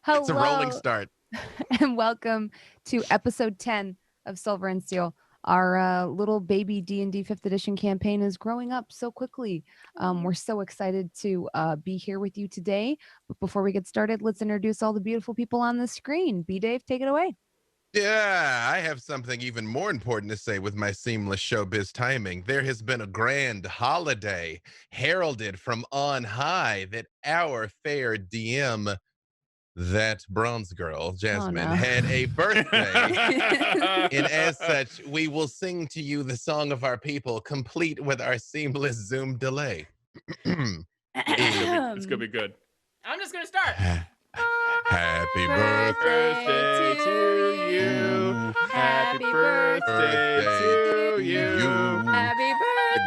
Hello. It's a rolling start. And welcome to episode 10 of Silver and Steel. Our little baby D&D 5th edition campaign is growing up so quickly. We're so excited to be here with you today. But before we get started, let's introduce all the beautiful people on the screen. B-Dave, take it away. Yeah, I have something even more important to say with my seamless showbiz timing. There has been a grand holiday heralded from on high that our fair DM, that bronze girl, Jasmine, no. had a birthday. And as such, we will sing to you the song of our people, complete with our seamless Zoom delay. It's gonna be good. I'm just gonna start. Happy birthday to you. Happy birthday to you. Happy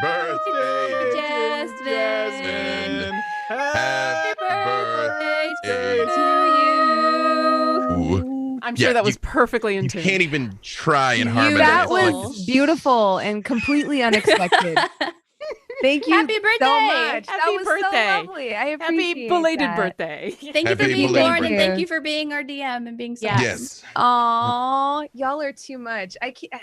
birthday, Jasmine. Happy birthday to you. I'm sure Yeah, that was perfectly in You tune. can't even try and harmonize. That Like, was beautiful and completely unexpected. Thank you Happy birthday. so much. Happy that was birthday. so lovely. I appreciate Happy belated that. birthday. Thank you for Happy being belated born, and birthday. thank you for being our DM and being so Yes. yes. Aw, y'all are too much. I can't.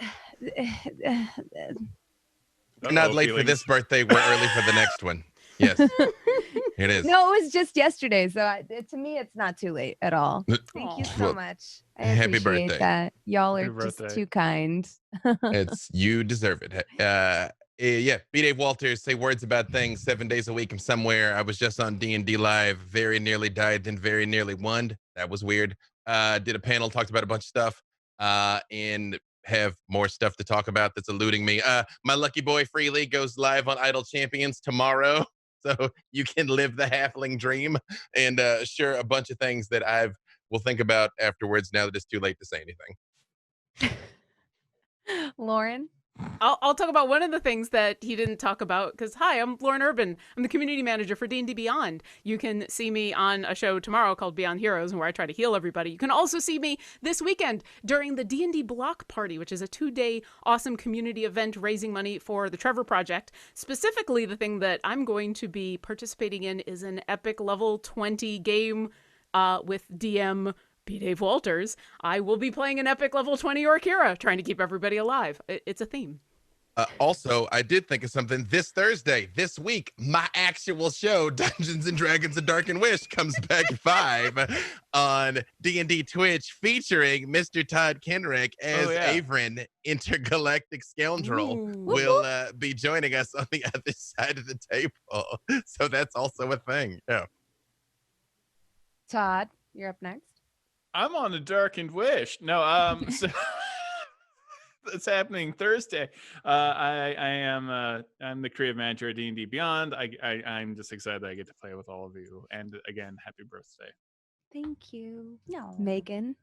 We're not late for this birthday. We're early for the next one. Yes, it is. No, it was just yesterday, so to me, it's not too late at all. Thank you so Well, much. I happy appreciate birthday. that. Y'all are Happy just birthday. too kind. You deserve it. Yeah, B. Dave Walters, say words about things 7 days a week. I'm somewhere. I was just on D&D Live. Very nearly died, then very nearly won. That was weird. Did a panel, talked about a bunch of stuff, and have more stuff to talk about that's eluding me. My Lucky Boy Freely goes live on Idle Champions tomorrow, so you can live the halfling dream. And sure, a bunch of things that will think about afterwards now that it's too late to say anything. Lauren? I'll talk about one of the things that he didn't talk about because, hi, I'm Lauren Urban. I'm the community manager for D&D Beyond. You can see me on a show tomorrow called Beyond Heroes, where I try to heal everybody. You can also see me this weekend during the D&D Block Party, which is a 2-day awesome community event raising money for the Trevor Project. Specifically, the thing that I'm going to be participating in is an epic level 20 game with DM B. Dave Walters. I will be playing an epic level 20 Orkira, trying to keep everybody alive. It's a theme. Also, I did think of something. This Thursday, this week, my actual show, Dungeons and Dragons: A Dark and Wish, comes back 5 on D&D Twitch, featuring Mr. Todd Kenreck as Avren, intergalactic scoundrel, will be joining us on the other side of the table. So that's also a thing. Yeah. Todd, you're up next. I'm on a Darkened Wish. No, so it's happening Thursday. I'm the creative manager at D&D Beyond. I'm just excited that I get to play with all of you. And again, happy birthday. Thank you. No. Meagan?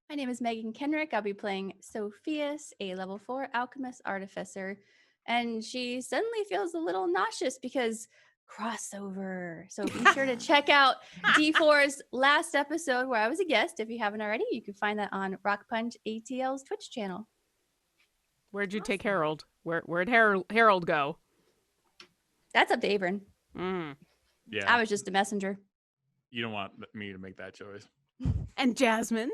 My name is Meagan Kenreck. I'll be playing Sofieus, a level 4 alchemist artificer. And she suddenly feels a little nauseous because crossover. So be sure to check out D4's last episode where I was a guest. If you haven't already, you can find that on Rock Punch ATL's Twitch channel. Where'd you take Harold? Where'd Harold go? That's up to Avren. Yeah. I was just a messenger. You don't want me to make that choice. And Jasmine?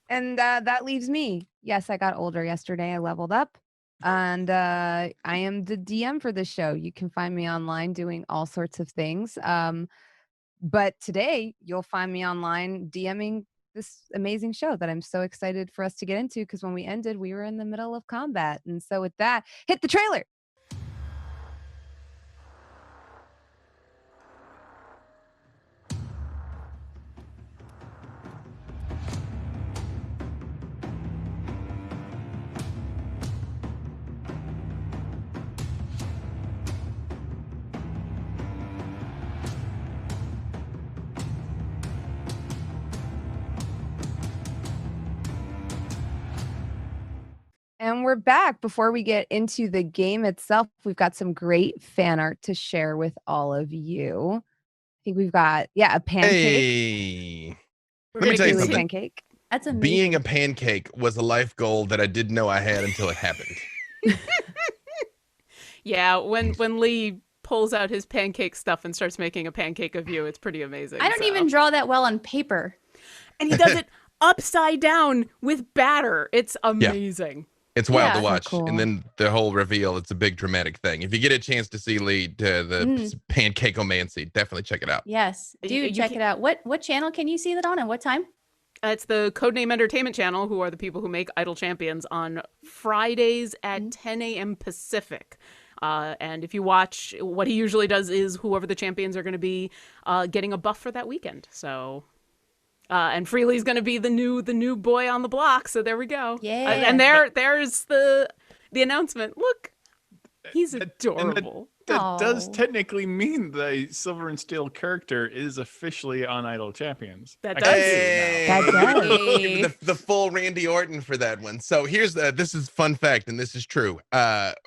And that leaves me. Yes, I got older yesterday. I leveled up. And I am the DM for this show. You can find me online doing all sorts of things. But today, you'll find me online DMing this amazing show that I'm so excited for us to get into, because when we ended, we were in the middle of combat. And so with that, hit the trailer. And we're back. Before we get into the game itself, we've got some great fan art to share with all of you. I think we've got, a pancake. Hey. Let me tell you something. Pancake. That's amazing. Being a pancake was a life goal that I didn't know I had until it happened. Yeah, when Lee pulls out his pancake stuff and starts making a pancake of you, it's pretty amazing. I don't even draw that well on paper. And he does it upside down with batter. It's amazing. It's wild Yeah. to So watch. cool. And then the whole reveal, it's a big dramatic thing. If you get a chance to see Lee, the Pancakeomancy, definitely check it out. Yes, You- do you check can- it out. What channel can you see that on, and what time? It's the Codename Entertainment channel, who are the people who make Idle Champions, on Fridays at 10 a.m. Pacific. And if you watch, what he usually does is whoever the champions are going to be getting a buff for that weekend. So, and Freely's going to be the new boy on the block. So there we go. Yeah. And there's the announcement. Look, he's adorable. That does Aw. technically mean the Silver and Steel character is officially on Idle Champions. That I does. can see it now. That does. Give the full Randy Orton for that one. So here's this is fun fact, and this is true.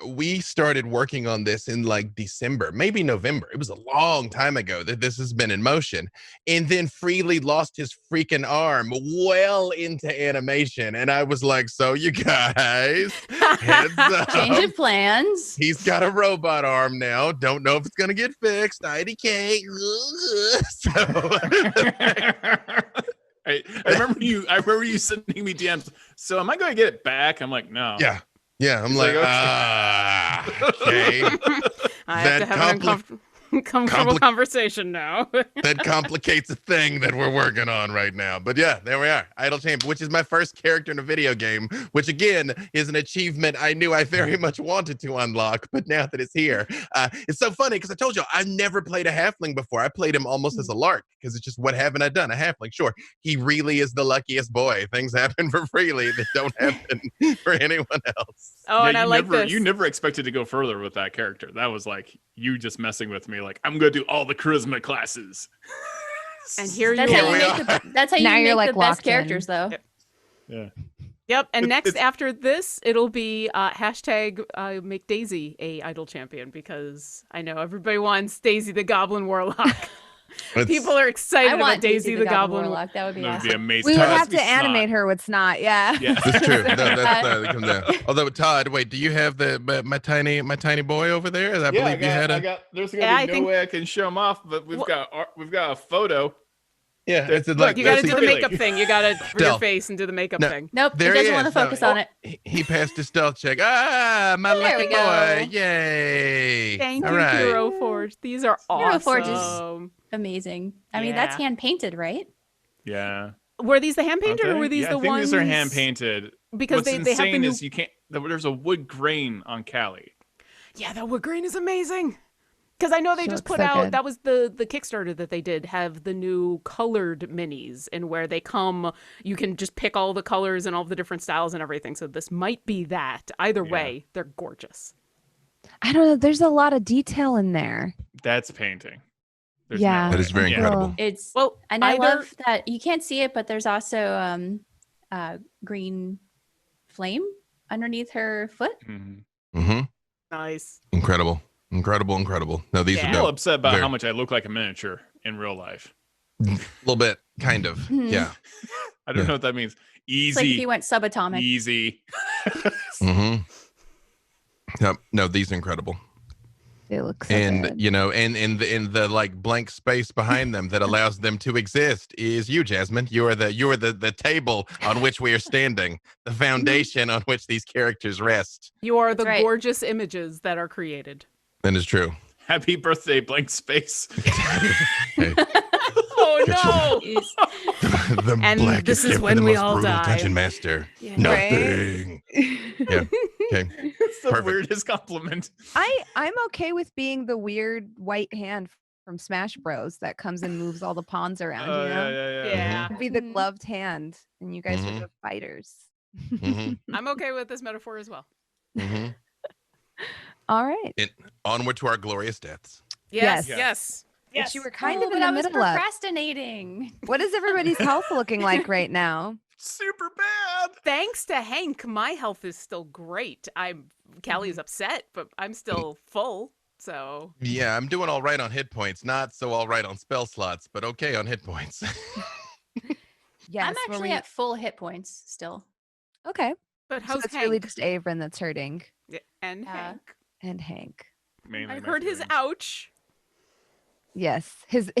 We started working on this in like December, maybe November. It was a long time ago that this has been in motion. And then Freely lost his freaking arm well into animation. And I was like, so you guys, heads up. Change of plans. He's got a robot arm now. Don't know if it's gonna get fixed. IDK. So I remember you sending me DMs. So am I going to get it back? I'm like, no. yeah. I'm He's like, like, okay. I have to That have an uncomfortable conversation now. That complicates a thing that we're working on right now. But yeah, there we are. Idle Champion, which is my first character in a video game, which again is an achievement I knew I very much wanted to unlock, but now that it's here, it's so funny because I told you I've never played a halfling before. I played him almost as a lark because it's just, what haven't I done? A halfling, sure. He really is the luckiest boy. Things happen for Freely that don't happen for anyone else. Oh, Yeah, and I like this. You never expected to go further with that character. That was like you just messing with me. Like, I'm going to do all the charisma classes. And here That's you how are. you make the, that's how you Now make you're, like, the best locked in. characters, though. Yep. Yeah. Yep. And next It's- after this, it'll be hashtag make Daisy a Idle Champion, because I know everybody wants Daisy the Goblin Warlock. People are excited I about want Daisy the Goblin Warlock. That would be That would awesome. be amazing. We would Todd has have be to animate Snot. her with snot. Yeah. Yeah. That's true. No, that comes out. Although Todd, wait, do you have my tiny boy over there? I believe you had a. There's Yeah, I gonna be no think- way I can show him off, but we've got a photo. Yeah, it's Look, like You got to That's do the Freely. makeup thing. You got to rid your Stealth. face and do the makeup No. thing. Nope, There it he doesn't want to is. No, focus on it. He passed his stealth check. My There lucky we go. boy! Yay! Thank All you, right. Hero Forge. These are Hero awesome. Forge is- Amazing. I mean, that's Yeah. hand painted, right? Yeah. Were these the hand Aren't painted, or they? were these Yeah, the I think ones? these are hand painted. Because What's they have the insane new. is you can't. There's a wood grain on Callie. Yeah, that wood grain is amazing. Because I know they She just looks put so out, good. that was the Kickstarter that they did, have the new colored minis, and where they come, you can just pick all the colors and all the different styles and everything. So this might be that. Either Yeah. way, they're gorgeous. I don't know. There's a lot of detail in there. That's painting. There's Yeah. no That way. is very Yeah. incredible. It's Well, and I either- love that you can't see it, but there's also green flame underneath her foot. Mhm. Mm-hmm. Nice. Incredible. No, these Yeah. are I'm a little dope. upset about Very- how much I look like a miniature in real life. A little bit, kind of. Mhm. Yeah. I don't Yeah. know what that means. It's like if Easy. you went subatomic. Easy. Mm-hmm. Yep. No, these are incredible. They look so And good. you know, and in the like blank space behind them that allows them to exist is you, Jasmine. You are the table on which we are standing, the foundation on which these characters rest. You are the That's right. gorgeous images that are created. That is true. Happy birthday, blank space. Okay. Oh, no. Jeez. The And blackest this is gift for when the we most all brutal die. dungeon master. Yeah. Nothing. Yeah. Okay. It's the Perfect. weirdest compliment. I'm okay with being the weird white hand from Smash Bros that comes and moves all the pawns around. Oh, You know, yeah. Yeah. I'd be the Mhm. gloved hand, and you guys Mhm. are the fighters. hmm I'm okay with this metaphor as well. hmm All right. Onward to our glorious deaths. Yes. Yes. Yes. Which you were kind Oh, of but in the I was middle of. procrastinating. What is everybody's health looking like right now? Super bad. Thanks to Hank, my health is still great. Callie is upset, but I'm still full. So Yeah, I'm doing all right on hit points. Not so all right on spell slots, but okay on hit points. Yes. I'm were actually we- at full hit points still. Okay. but So how's it's Hank? really just Avren that's hurting, Yeah, and Yeah. Hank. and Hank. Mainly I my heard his feelings. ouch. Yes, his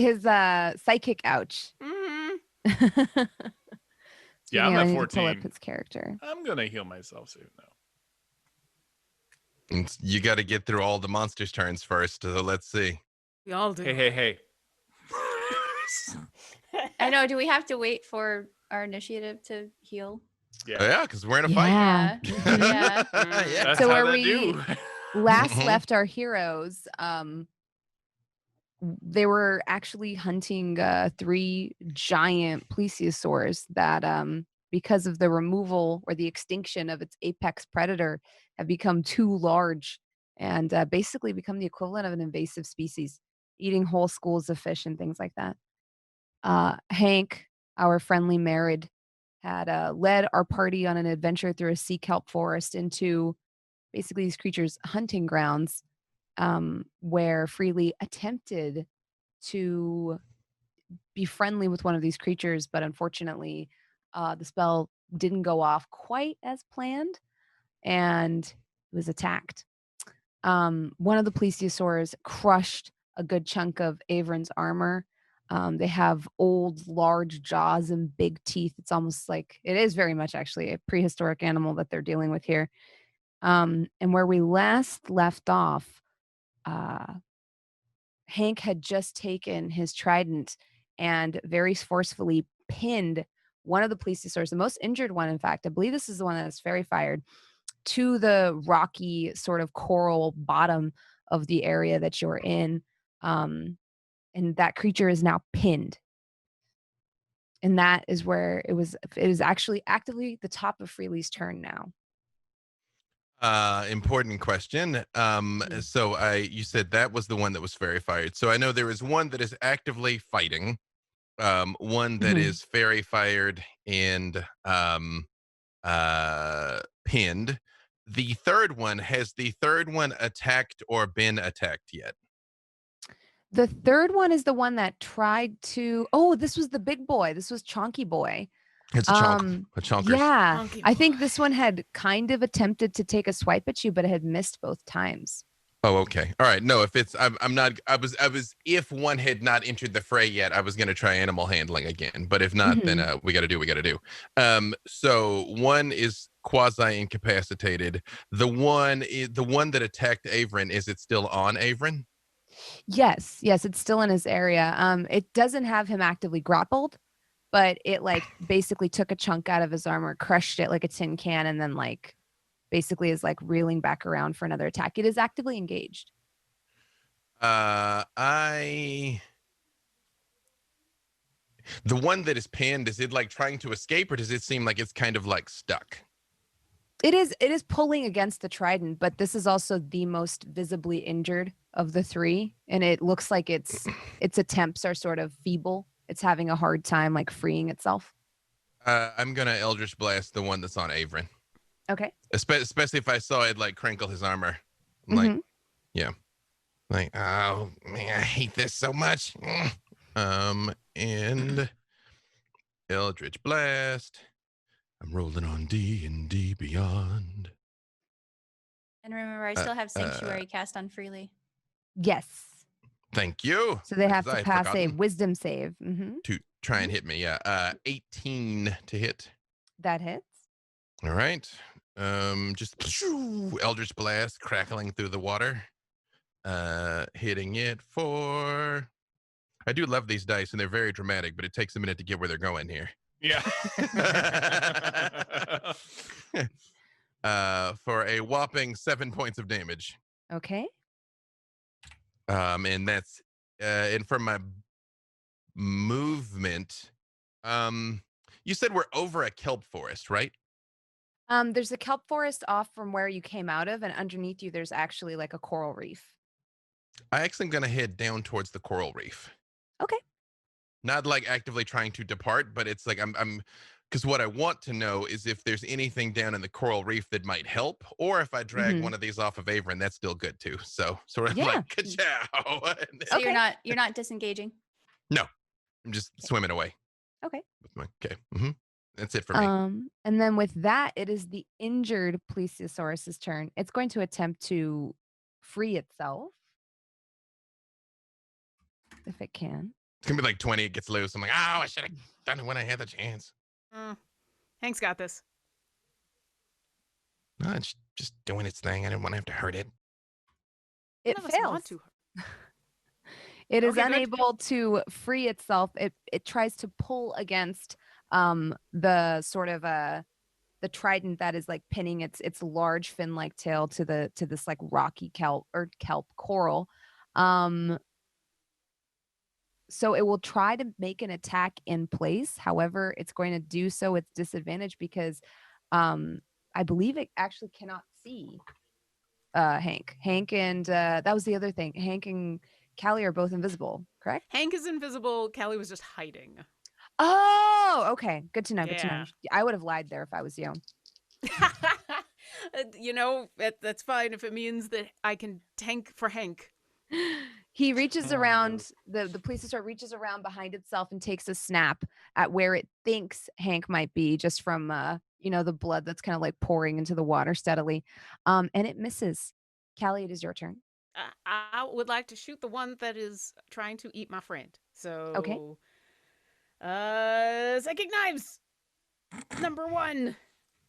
psychic ouch. hmm Yeah, Hang I'm on, I at need to pull 14. up his character. I'm gonna heal myself soon though. And you got to get through all the monsters' turns first. So let's see. We all do. Hey. I know. Do we have to wait for our initiative to heal? Yeah. Oh, yeah, because we're in a Yeah. Yeah. Yeah. fight. Yeah. That's So how are they we- do. Last Mhm. left our heroes. They were actually hunting 3 giant plesiosaurs that, because of the removal or the extinction of its apex predator, have become too large and basically become the equivalent of an invasive species, eating whole schools of fish and things like that. Hank, our friendly Merid, had led our party on an adventure through a sea kelp forest into basically these creatures' hunting grounds, where Freely attempted to be friendly with one of these creatures, but unfortunately, the spell didn't go off quite as planned and was attacked. One of the plesiosaurs crushed a good chunk of Avren's armor. They have old, large jaws and big teeth. It's almost like it is very much actually a prehistoric animal that they're dealing with here. And where we last left off, Hank had just taken his trident and very forcefully pinned one of the plesiosaurs, the most injured one, in fact. I believe this is the one that's fairy fired, to the rocky sort of coral bottom of the area that you're in. And that creature is now pinned. And that is where it is actually actively the top of Freely's turn now. Important question. So you said that was the one that was fairy fired. So I know there is one that is actively fighting, one that Mhm. is fairy fired and pinned. The third one, has the third one attacked or been attacked yet? The third one is the one that tried to. Oh, this was the big boy. This was Chonky Boy. It's a chonk. A chonkers. Yeah, Chonky I think boy. this one had kind of attempted to take a swipe at you, but it had missed both times. Oh, okay. All right. No, if it's I'm not I was if one had not entered the fray yet, I was gonna try animal handling again. But if not, then we gotta do what we gotta do. So one is quasi incapacitated. The one that attacked Avren, is it still on Avren? Yes, it's still in his area. It doesn't have him actively grappled, but it like basically took a chunk out of his armor, crushed it like a tin can, and then like basically is like reeling back around for another attack. It is actively engaged. The one that is pinned, is it like trying to escape, or does it seem like it's kind of like stuck? It is pulling against the trident, but this is also the most visibly injured of the 3, and it looks like its attempts are sort of feeble. It's having a hard time like freeing itself. I'm gonna Eldritch Blast the one that's on Avren. Okay. Especially if I saw it like crinkle his armor. I'm like, yeah. Like, oh man, I hate this so much. And Eldritch Blast. I'm rolling on D&D Beyond. And remember, I still have Sanctuary cast on Freely. Yes. Thank you. So they have Because I to had pass a forgotten wisdom save. to try and hit me. Yeah. 18 to hit. That hits. All right. Just Eldritch Blast crackling through the water. Hitting it for. I do love these dice, and they're very dramatic, but it takes a minute to get where they're going here. Yeah. For a whopping 7 points of damage. Okay. And that's and for my movement, you said we're over a kelp forest, right? There's a kelp forest off from where you came out of, and underneath you there's actually like a coral reef. I actually am gonna head down towards the coral reef. Okay. Not like actively trying to depart, but it's like I'm because what I want to know is if there's anything down in the coral reef that might help, or if I drag one of these off of Avren, that's still good too. So sort of like ka-chow. So you're not disengaging. No, I'm just swimming away. Okay. Okay. That's it for me. And then with that, it is the injured plesiosaurus's turn. It's going to attempt to free itself. If it can. It's gonna be like 20, it gets loose. I'm like, oh, I should have done it when I had the chance. Hank's got this. No, it's just doing its thing. I didn't want to have to hurt it. It None of us fails. want to. It is Okay, good. unable to free itself. It tries to pull against the sort of the trident that is like pinning its large fin-like tail to this like rocky kelp coral. So it will try to make an attack in place. However, it's going to do so with disadvantage because I believe it actually cannot see Hank. Hank and that was the other thing. Hank and Callie are both invisible, correct? Hank is invisible. Callie was just hiding. Oh, okay. Good to know. Good to know. Yeah. I would have lied there if I was you. You know, that's fine if it means that I can tank for Hank. He reaches Oh, around, the police officer reaches around behind itself and takes a snap at where it thinks Hank might be, just from the blood that's kind of like pouring into the water steadily. And it misses. Callie, it is your turn. I would like to shoot the one that is trying to eat my friend. So Okay. Psychic knives. Number 1.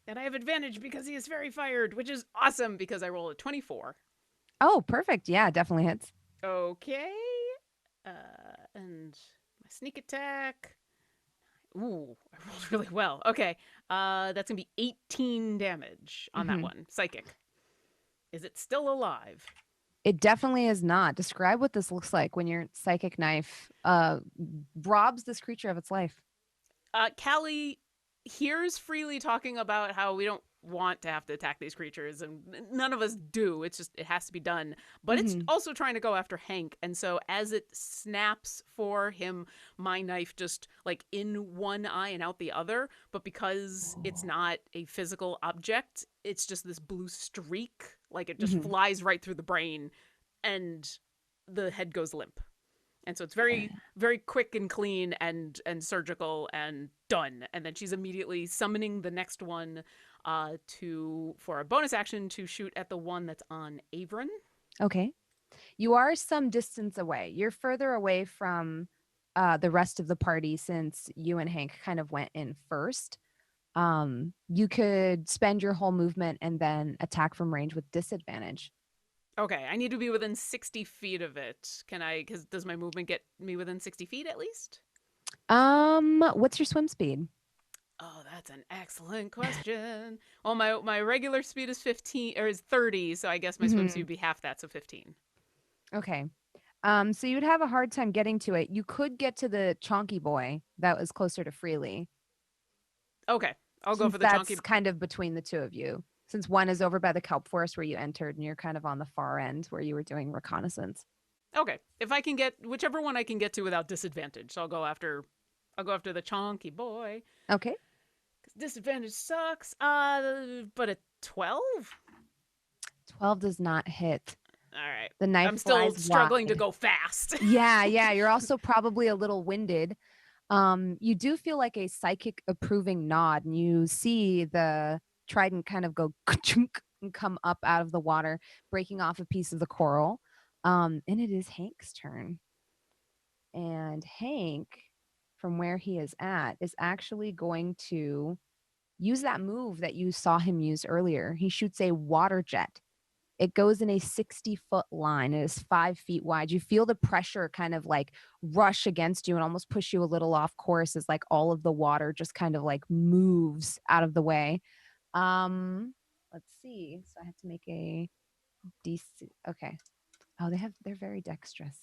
And I have advantage because he is very fired, which is awesome because I roll a 24. Oh, perfect. Yeah, definitely hits. Okay. And my sneak attack. Ooh, I rolled really well. Okay. That's going to be 18 damage on that one. Psychic. Is it still alive? It definitely is not. Describe what this looks like when your psychic knife robs this creature of its life. Callie hears Freely talking about how we don't want to have to attack these creatures, and none of us do. It's just, it has to be done. But it's also trying to go after Hank. And so as it snaps for him, my knife just like in one eye and out the other. But because it's not a physical object, it's just this blue streak. Like it just flies right through the brain and the head goes limp. And so it's very, very quick and clean and surgical and done. And then she's immediately summoning the next one for a bonus action to shoot at the one that's on Avren. Okay. You are some distance away. You're further away from the rest of the party since you and Hank kind of went in first. You could spend your whole movement and then attack from range with disadvantage. Okay, I need to be within 60 feet of it. Can I, because does my movement get me within 60 feet at least? What's your swim speed? Oh, that's an excellent question. Well, my regular speed is 15 or is 30, so I guess my swim speed would be half that, so 15. Okay. So you'd have a hard time getting to it. You could get to the chonky boy that was closer to Freely. Okay, I'll go Since for the that's chonky. kind of between the two of you. Since one is over by the kelp forest where you entered, and you're kind of on the far end where you were doing reconnaissance. Okay, if I can get whichever one I can get to without disadvantage, so I'll go after the chonky boy. Okay. Disadvantage sucks. But a 12? 12 does not hit. All right. The knife I'm still flies struggling to wide. go fast. Yeah. You're also probably a little winded. You do feel like a psychic approving nod, and you see the trident kind of go ka-chunk and come up out of the water, breaking off a piece of the coral. And it is Hank's turn. And Hank, from where he is at, is actually going to use that move that you saw him use earlier. He shoots a water jet. It goes in a 60-foot line. It is 5 feet wide. You feel the pressure kind of like rush against you and almost push you a little off course as like all of the water just kind of like moves out of the way. Let's see. So I have to make a DC. Okay. Oh, they're very dexterous.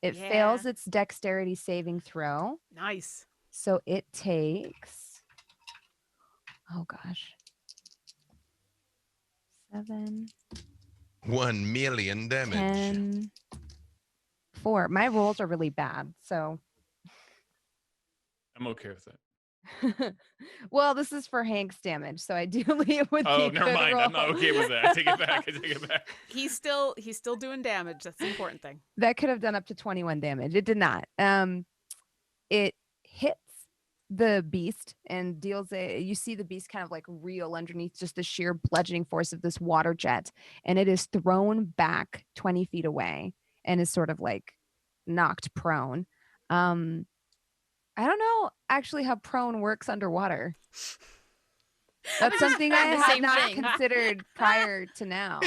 It fails its dexterity saving throw. Nice. So it takes, oh gosh, 7, 1 million damage. 10, 4. My rolls are really bad, so. I'm okay with it. Well, this is for Hank's damage, so ideally it would be Oh, a never good mind. I'm not roll. okay with that. I take it back. I take it back. He's still doing damage. That's the important thing. That could have done up to 21 damage. It did not. It hits the beast and deals you see the beast kind of like reel underneath just the sheer bludgeoning force of this water jet, and it is thrown back 20 feet away and is sort of like knocked prone. I don't know actually how prone works underwater. That's was something I the had same not thing. considered prior to now.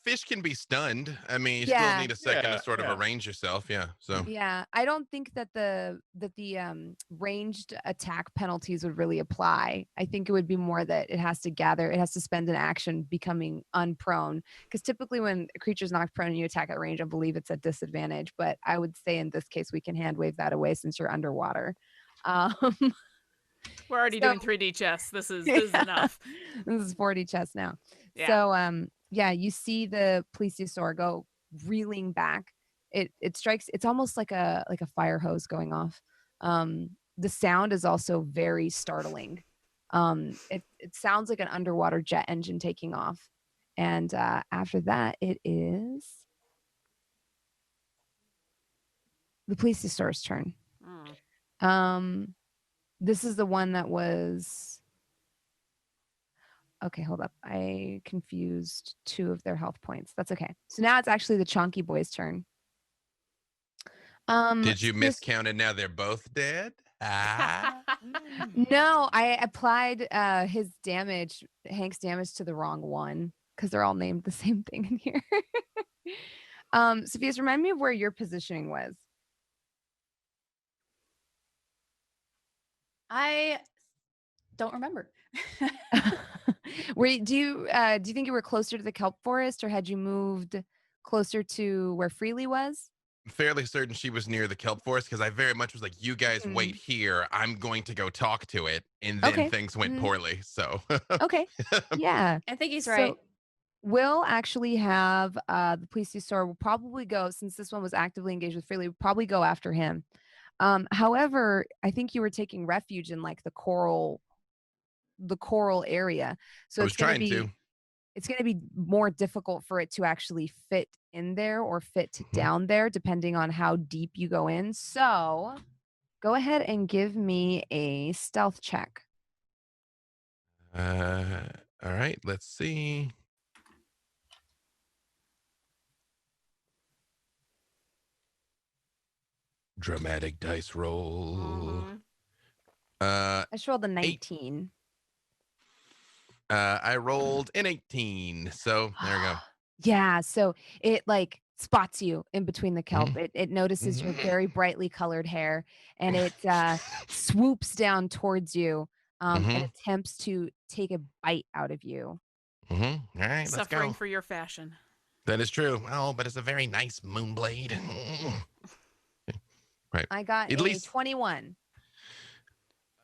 Fish can be stunned. I mean, you Yeah. still need a second Yeah, to sort of yeah. arrange yourself. Yeah. So Yeah, I don't think that the ranged attack penalties would really apply. I think it would be more that it has to spend an action becoming unprone. Because typically when a creature's knocked prone and you attack at range, I believe it's a disadvantage. But I would say in this case we can hand wave that away since you're underwater. Um, We're already So- doing 3D chess. This is Yeah. enough. This is 40 chess now. Yeah. So yeah, you see the plesiosaur go reeling back. It strikes, it's almost like a fire hose going off. The sound is also very startling. It sounds like an underwater jet engine taking off. And after that, it is the plesiosaur's turn. Mm. This is the one that was okay, hold up. I confused 2 of their health points. That's okay. So now it's actually the Chonky Boy's turn. did you Sophia's- miscount it? Now they're both dead. Ah. No, I applied his damage, Hank's damage to the wrong one because they're all named the same thing in here. Sophia's, remind me of where your positioning was. I don't remember. Do you think you were closer to the kelp forest, or had you moved closer to where Freely was? I'm fairly certain she was near the kelp forest because I very much was like, you guys wait here. I'm going to go talk to it. And then Okay. things went Mhm. poorly. So Okay. Yeah. I think he's So right. we'll actually have the plesiosaur will probably go, since this one was actively engaged with Freely, we'll probably go after him. However, I think you were taking refuge in like the coral area. So I was trying to. it's going to be more difficult for it to actually fit in there or fit Mhm. down there, depending on how deep you go in. So go ahead and give me a stealth check. All right, let's see. Dramatic dice roll. Mhm. Uh, I just rolled a 19. I rolled an 18. So there we go. Yeah, so it like spots you in between the kelp. Mhm. It notices your Mhm. very brightly colored hair, and it swoops down towards you and Mhm. attempts to take a bite out of you. All right, let's Suffering go. for your fashion. That is true. Oh, but it's a very nice moonblade. Right. I got At a least- 21.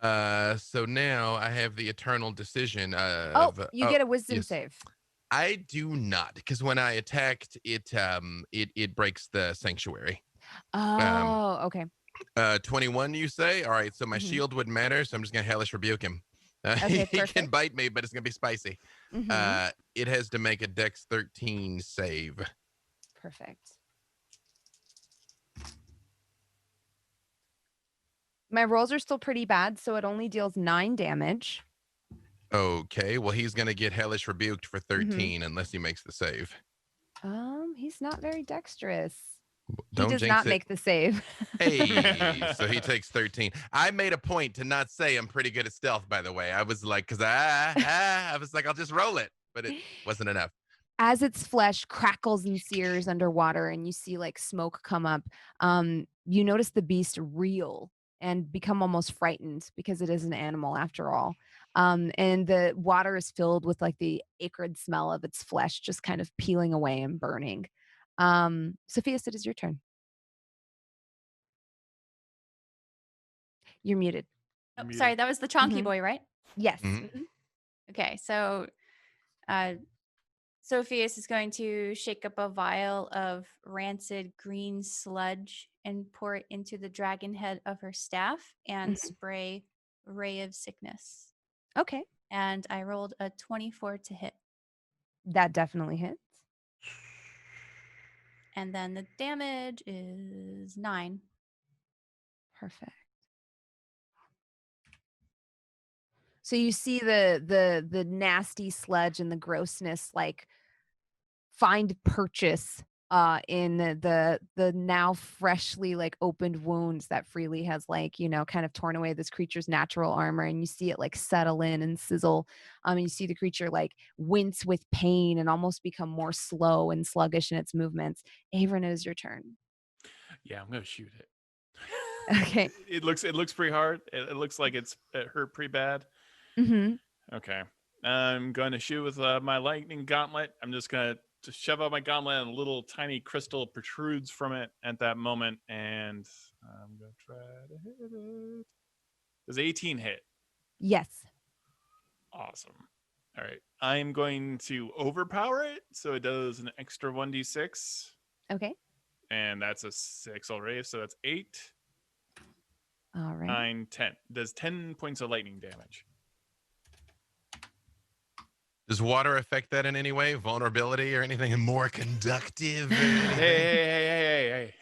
So now I have the eternal decision. You get a wisdom yes. save. I do not, because when I attacked it, it breaks the sanctuary. Oh, okay. 21, you say? All right, so my Mhm. shield wouldn't matter, so I'm just gonna hellish rebuke him. Okay, He can perfect. bite me, but it's gonna be spicy. Mhm. It has to make a Dex 13 save. Perfect. My rolls are still pretty bad, so it only deals 9 damage. Okay, well he's gonna get hellish rebuked for 13 unless he makes the save. He's not very dexterous. Don't He does jinx not it. make the save. Hey, so he takes 13. I made a point to not say I'm pretty good at stealth, by the way. I was like, because I was like, I'll just roll it, but it wasn't enough. As its flesh crackles and sears underwater and you see like smoke come up, you notice the beast reel and become almost frightened because it is an animal after all. And the water is filled with like the acrid smell of its flesh just kind of peeling away and burning. Sofieus, it is your turn. You're muted. Oh, Muted. sorry, that was the Chonky Mhm. Boy, right? Yes. Mhm. Mhm. Okay, so Sophius is going to shake up a vial of rancid green sludge and pour it into the dragon head of her staff and Mhm. spray Ray of Sickness. Okay. And I rolled a 24 to hit. That definitely hits. And then the damage is 9. Perfect. So you see the nasty sludge and the grossness like find purchase in the now freshly like opened wounds that Freely has like, kind of torn away this creature's natural armor, and you see it like settle in and sizzle. And you see the creature like wince with pain and almost become more slow and sluggish in its movements. Avren, it is your turn. Yeah, I'm gonna shoot it. Okay. It looks pretty hard. It looks like it hurt pretty bad. Mm-hmm. Okay. I'm going to shoot with my lightning gauntlet. I'm just going to shove out my gauntlet, and a little tiny crystal protrudes from it at that moment. And I'm going to try to hit it. Does 18 hit? Yes. Awesome. All right. I'm going to overpower it, so it does an extra 1d6. Okay. And that's a 6 already, so that's 8. All right. 9, 10. Does 10 points of lightning damage. Does water affect that in any way? Vulnerability or anything more conductive? Hey.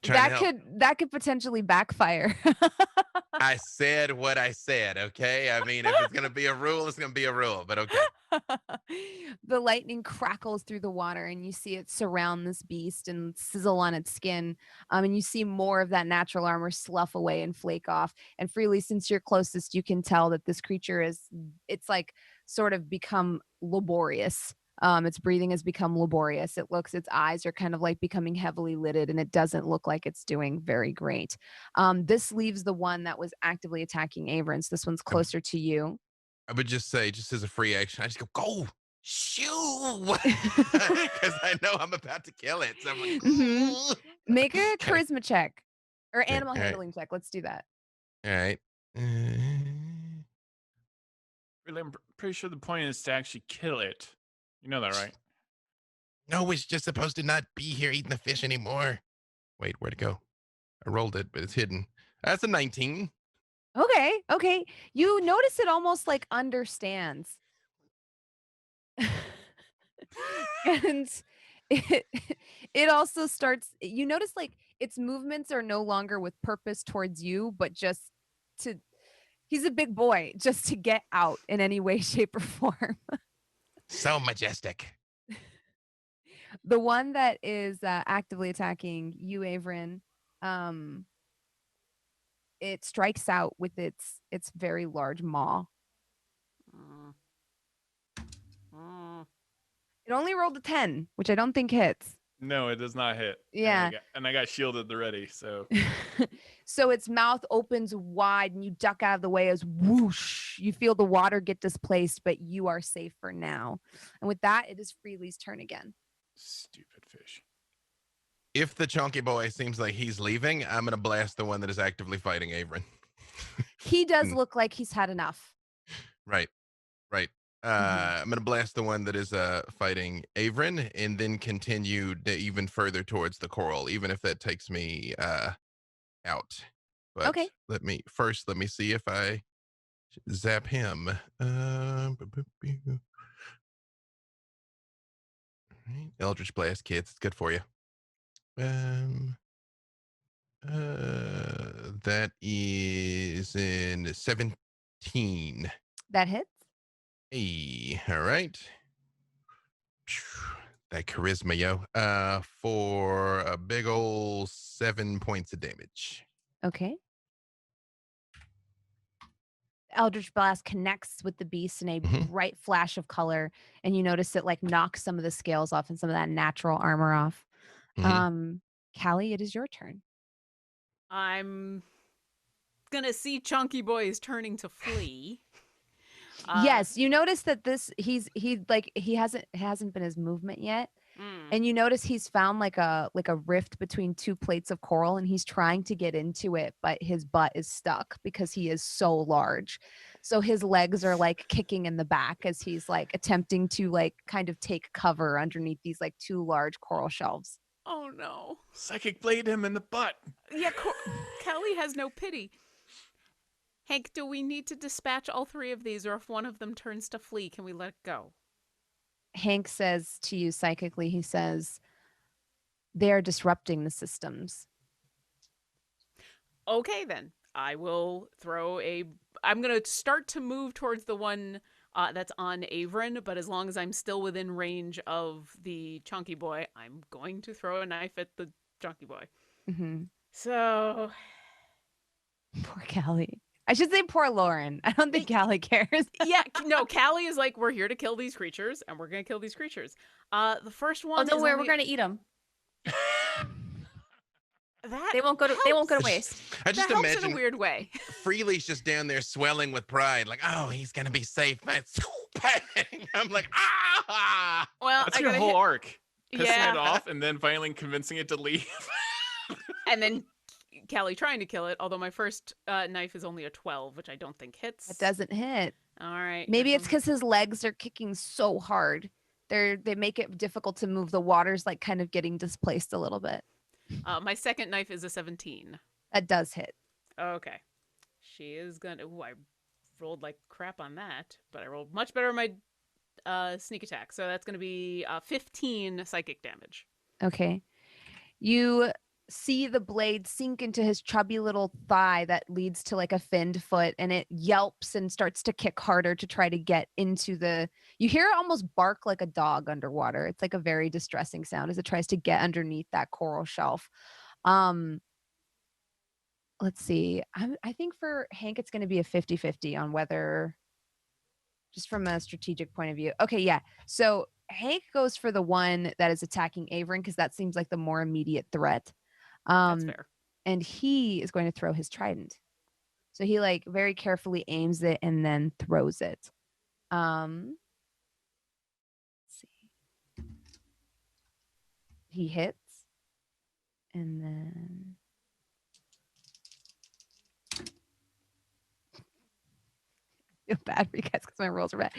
That could potentially backfire. I said what I said, okay? I mean, if it's going to be a rule, it's going to be a rule, but okay. The lightning crackles through the water, and you see it surround this beast and sizzle on its skin. And you see more of that natural armor slough away and flake off. And Freely, since you're closest, you can tell that this creature it's like sort of become laborious. Its breathing has become laborious. Its eyes are kind of like becoming heavily lidded, and it doesn't look like it's doing very great. This leaves the one that was actively attacking Avren. So this one's closer to you. I would just say, just as a free action, I just go, shoo! Because I know I'm about to kill it. So I'm like, Mhm. Make a Okay. charisma check or animal all right. handling check. Let's do that. All right. Really, I'm pretty sure the point is to actually kill it. You know that, right? No, it's just supposed to not be here eating the fish anymore. Wait, where'd it go? I rolled it, but it's hidden. That's a 19. Okay. You notice it almost like understands. And it also starts, you notice like its movements are no longer with purpose towards you, but just he's a big boy, just to get out in any way, shape, or form. So majestic. The one that is actively attacking you, Avren, it strikes out with its very large maw. It only rolled a 10, which I don't think hits. No, it does not hit. Yeah. And I got shielded already, so. So its mouth opens wide, and you duck out of the way as whoosh. You feel the water get displaced, but you are safe for now. And with that, it is Freely's turn again. Stupid fish. If the chunky boy seems like he's leaving, I'm going to blast the one that is actively fighting Avren. He does look like he's had enough. Right. I'm going to blast the one that is fighting Avren, and then continue even further towards the coral, even if that takes me out. But Okay. let me see if I zap him. Eldritch Blast, kids. It's good for you. That is in 17. That hits. Hey, all right. That charisma, yo. For a big ol' 7 points of damage. Okay. Eldritch Blast connects with the beast in a bright flash of color, and you notice it like knocks some of the scales off and some of that natural armor off. Callie, it is your turn. I'm gonna see Chunky Boy is turning to flee. Yes, you notice that he hasn't been his movement yet. And you notice he's found like a rift between two plates of coral, and he's trying to get into it, but his butt is stuck because he is so large. So his legs are like kicking in the back as he's like attempting to like kind of take cover underneath these like two large coral shelves. Oh no. Psychic blade him in the butt. Yeah, Kelly has no pity. Hank, do we need to dispatch all three of these, or if one of them turns to flee, can we let it go? Hank says to you psychically, he says, they're disrupting the systems. Okay, then. I'm going to start to move towards the one that's on Avren, but as long as I'm still within range of the chunky boy, I'm going to throw a knife at the chunky boy. Mm-hmm. So Poor Callie. I should say poor Lauren. I don't think Callie cares. yeah, no, Callie is like, we're here to kill these creatures, and we're gonna kill these creatures. The first one. Oh, don't is worry, only... we're gonna eat them. That They won't go to helps. waste. I just that helps in imagine a weird way. Freely's just down there swelling with pride, like, oh, he's gonna be safe, man. Bang! I'm like, ah! Well, That's I your gotta whole hit... arc. Pissing Yeah. it off and then finally convincing it to leave. And then Callie trying to kill it, although my first knife is only a 12, which I don't think hits. It doesn't hit. All right. Maybe here it's because his legs are kicking so hard. They make it difficult to move. The water's like kind of getting displaced a little bit. my second knife is a 17. That does hit. Okay. She is gonna... Ooh, I rolled like crap on that, but I rolled much better on my sneak attack. So that's gonna be 15 psychic damage. Okay. You see the blade sink into his chubby little thigh that leads to like a finned foot, and it yelps and starts to kick harder to try to get into the... You hear it almost bark like a dog underwater. It's like a very distressing sound as it tries to get underneath that coral shelf. Let's see. I think for Hank, it's going to be a 50-50 on whether, just from a strategic point of view. Okay, yeah. So Hank goes for the one that is attacking Avren because that seems like the more immediate threat. That's fair. And he is going to throw his trident. So he like very carefully aims it and then throws it. Let's see. He hits. And then I feel bad for you guys because my rolls are bad.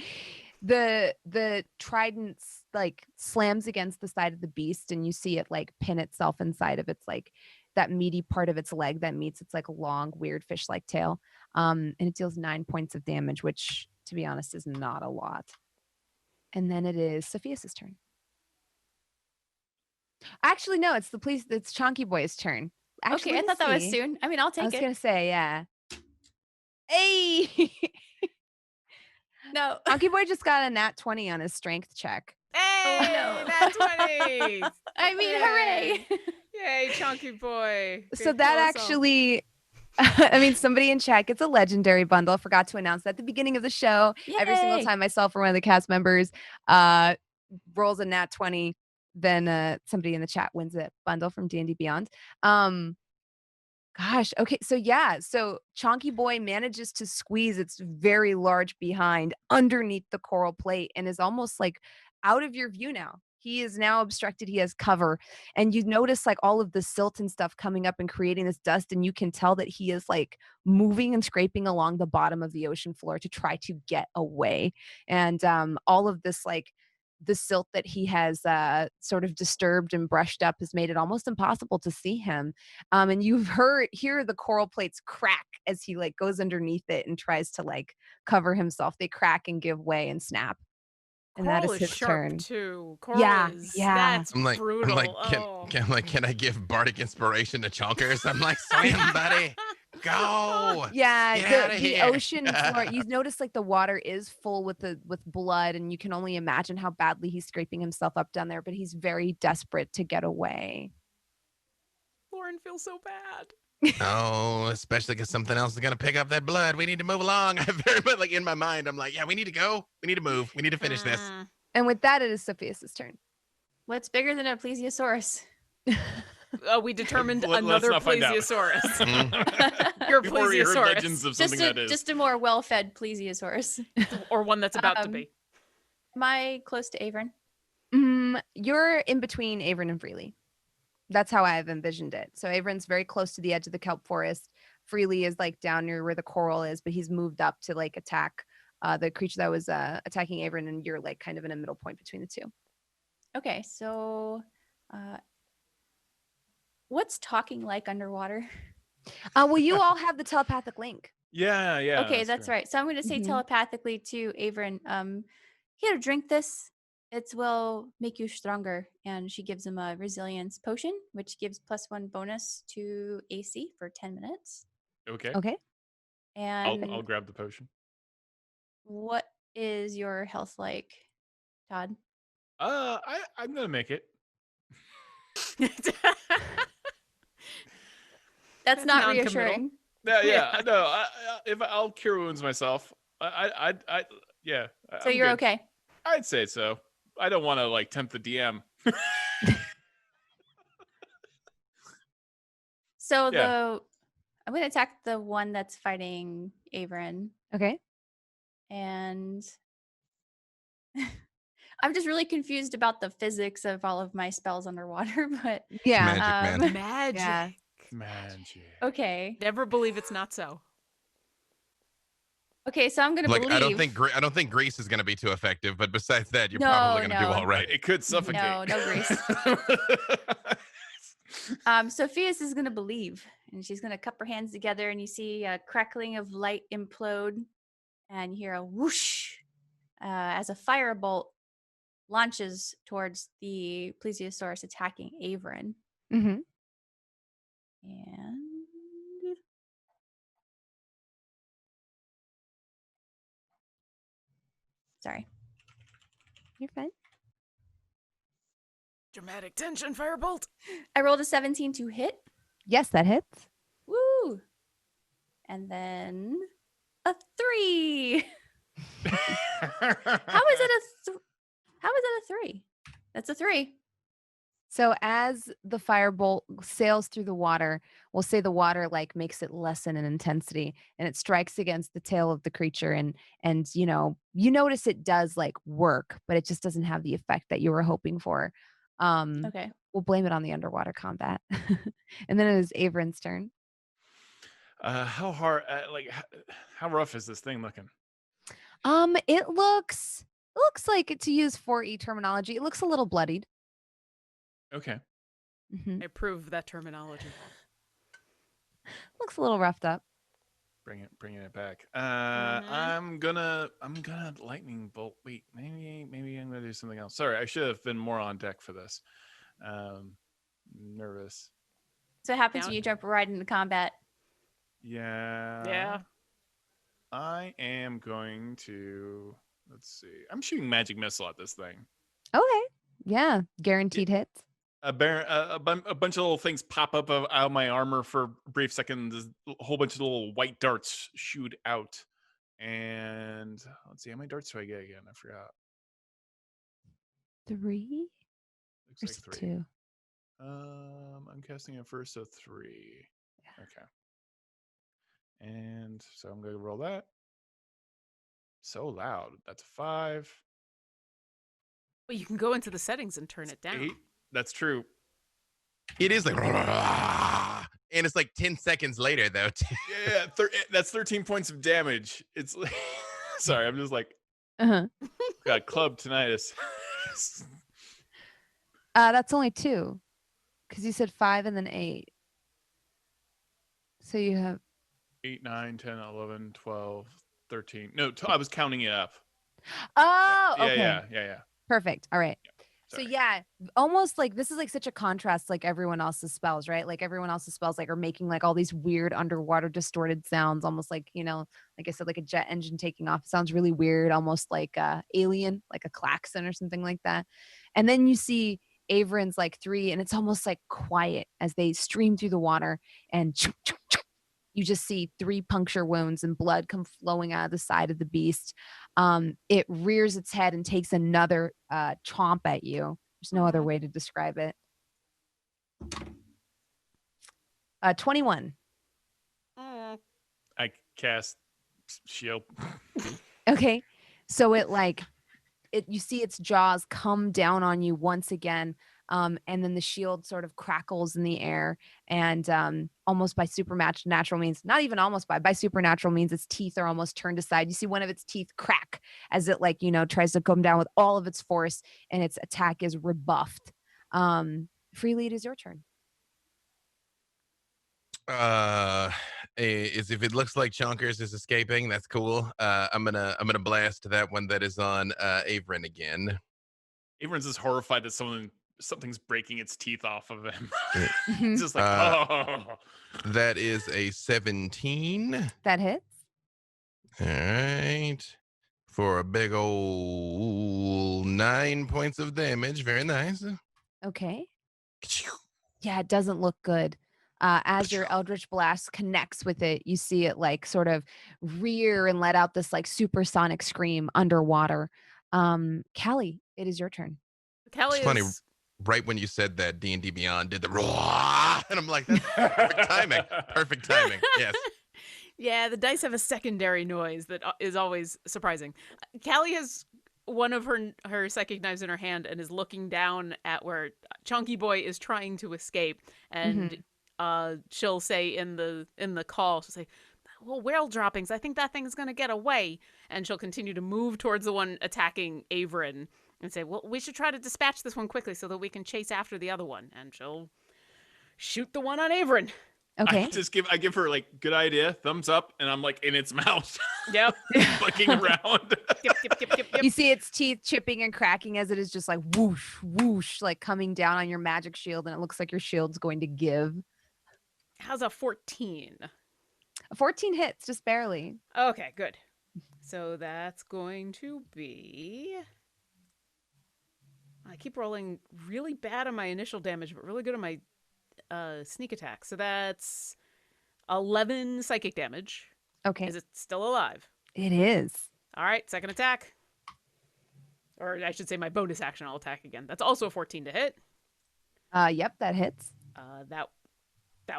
The trident like slams against the side of the beast, and you see it like pin itself inside of its like that meaty part of its leg that meets its like long weird fish-like tail. And it deals 9 points of damage, which to be honest is not a lot. And then it is Sophia's turn. Actually, no, it's Chonky Boy's turn. Actually, Okay, I thought that was see. soon. I mean, I'll I take was it. gonna say, yeah. Hey, No. Chonky Boy just got a nat 20 on his strength check. Hey, no. that's 20. I mean, hooray. Yay, chunky boy. So Good that kill us all. actually, I mean, somebody in chat gets a legendary bundle. Forgot to announce that at the beginning of the show. Every single Yay. time myself or one of the cast members rolls a nat 20, then somebody in the chat wins a bundle from D&D Beyond. Gosh, okay, so yeah, so Chonky Boy manages to squeeze its very large behind underneath the coral plate and is almost like out of your view now. He is now obstructed. He has cover, and you notice like all of the silt and stuff coming up and creating this dust, and you can tell that he is like moving and scraping along the bottom of the ocean floor to try to get away. And all of this like the silt that he has sort of disturbed and brushed up has made it almost impossible to see him. And you've hear the coral plates crack as he like goes underneath it and tries to like cover himself. They crack and give way and snap. And Coral that is is his sharp turn. too. Coral Yeah, is, yeah. That's I'm like, brutal. can I give bardic inspiration to Chonkers? I'm like, swim, buddy, go. Yeah, Get outta the here. ocean floor. You notice like the water is full with blood, and you can only imagine how badly he's scraping himself up down there. But he's very desperate to get away. Lauren feels so bad. Oh, especially because something else is gonna pick up that blood. We need to move along. I very much like in my mind, I'm like, yeah, we need to go. We need to move. We need to finish this. And with that, it is Sophia's turn. What's bigger than a plesiosaurus? We determined Let's another not find out. plesiosaurus. Your Before we heard plesiosaurus. legends of something that is. Just a more well-fed plesiosaurus. Or one that's about to be. Am I close to Avren? You're in between Avren and Freely. That's how I've envisioned it. So Avren's very close to the edge of the kelp forest. Freely is like down near where the coral is, but he's moved up to like attack the creature that was attacking Avren, and you're like kind of in a middle point between the two. Okay, so what's talking like underwater? Well, you all have the telepathic link. Yeah. Okay, that's true. right. So I'm going to say Mhm. telepathically to Avren, here, drink this. It will make you stronger. And she gives him a resilience potion, which gives +1 bonus to AC for 10 minutes. Okay. Okay. And I'll grab the potion. what is your health like, Todd? I'm gonna make it. That's not non-committal. reassuring. Yeah. No, if I'll cure wounds myself, yeah. So I'm you're good. okay. I'd say so. I don't want to like tempt the DM. So Yeah. I'm gonna attack the one that's fighting Avren, Okay. and I'm just really confused about the physics of all of my spells underwater. But Yeah. Magic, man. Magic. Yeah. Magic. okay, Never believe it's not so. okay. So I'm gonna Like believe. I don't think grease is gonna be too effective, but besides that, you're No, probably gonna do no. all right. It could suffocate. No grace. Sophia's is gonna believe, and she's gonna cup her hands together, and you see a crackling of light implode, and you hear a whoosh as a firebolt launches towards the plesiosaurus attacking Avren. Mm-hmm. And sorry, You're fine. Dramatic tension, firebolt. I rolled a 17 to hit. Yes, that hits. Woo! And then a 3. How is it a 3? That's a 3. So as the firebolt sails through the water, we'll say the water like makes it lessen in intensity, and it strikes against the tail of the creature, and you notice it does like work, but it just doesn't have the effect that you were hoping for. Okay. We'll blame it on the underwater combat. And then it is Avren's turn. How hard? How rough is this thing looking? It looks like, to use 4E terminology, it looks a little bloodied. Okay. Mhm. I approve that terminology. Looks a little roughed up. Bringing it back. I'm gonna lightning bolt. Wait, maybe I'm gonna do something else. Sorry, I should have been more on deck for this. Nervous. So it happens Down. when you jump right into combat. Yeah. I am going to. Let's see. I'm shooting magic missile at this thing. Okay. Yeah, guaranteed hits. A bunch of little things pop up out of my armor for a brief second. There's a whole bunch of little white darts shoot out. And let's see, how many darts do I get again? I forgot. 3? Looks Or like 3. 2? I'm casting it first, so 3. Yeah. Okay. And so I'm going to roll that. So loud. That's 5. Well, you can go into the settings and turn it down. 8. That's true. It is like, and it's like 10 seconds later though. Yeah, that's 13 points of damage. It's like, sorry, I'm just like, Uh-huh. got club tinnitus. That's only 2. Because you said 5 and then 8. So you have 8, 9, 10, 11, 12, 13. No, I was counting it up. Oh, Yeah, okay. yeah. Perfect. All right. So Sorry. yeah, almost like this is like such a contrast to like everyone else's spells, right? Like everyone else's spells like are making like all these weird underwater distorted sounds, almost like, like I said, like a jet engine taking off. It sounds really weird, almost like alien, like a klaxon or something like that. And then you see Avren's like 3, and it's almost like quiet as they stream through the water, and you just see 3 puncture wounds and blood come flowing out of the side of the beast. It rears its head and takes another chomp at you. There's no other way to describe it. 21. I cast shield. Okay. So you see its jaws come down on you once again. And then the shield sort of crackles in the air, and almost by supernatural means, not even almost by supernatural means, its teeth are almost turned aside. You see one of its teeth crack as it tries to come down with all of its force, and its attack is rebuffed. Freely, it is your turn. Is if it looks like Chonkers is escaping, that's cool. I'm gonna blast that one that is on Avren again. Avren's just horrified that something's breaking its teeth off of him. It's just like, oh. That is a 17. That hits. All right. for a big old 9 points of damage. Very nice. Okay. Yeah, it doesn't look good. As your Eldritch Blast connects with it, you see it like sort of rear and let out this like supersonic scream underwater. Callie, it is your turn. Kelly It's funny. is Right when you said that, D&D Beyond did the roar, and I'm like, that's perfect timing. Perfect timing. Yes. Yeah, the dice have a secondary noise that is always surprising. Callie has one of her psychic knives in her hand and is looking down at where Chunky Boy is trying to escape. And she'll say in the call, she'll say, "Well, whale droppings. I think that thing's gonna get away." And she'll continue to move towards the one attacking Avren and say, "Well, we should try to dispatch this one quickly so that we can chase after the other one." And she'll shoot the one on Avren. Okay. I give her like good idea, thumbs up, and I'm like in its mouth. Yep. Looking around. You see its teeth chipping and cracking as it is just like whoosh, whoosh, like coming down on your magic shield, and it looks like your shield's going to give. How's a 14? A 14 hits, just barely. Okay, good. So that's going to be... I keep rolling really bad on my initial damage, but really good on my sneak attack. So that's 11 psychic damage. Okay. Is it still alive? It is. All right, second attack. Or I should say my bonus action, I'll attack again. That's also a 14 to hit. Yep, that hits. That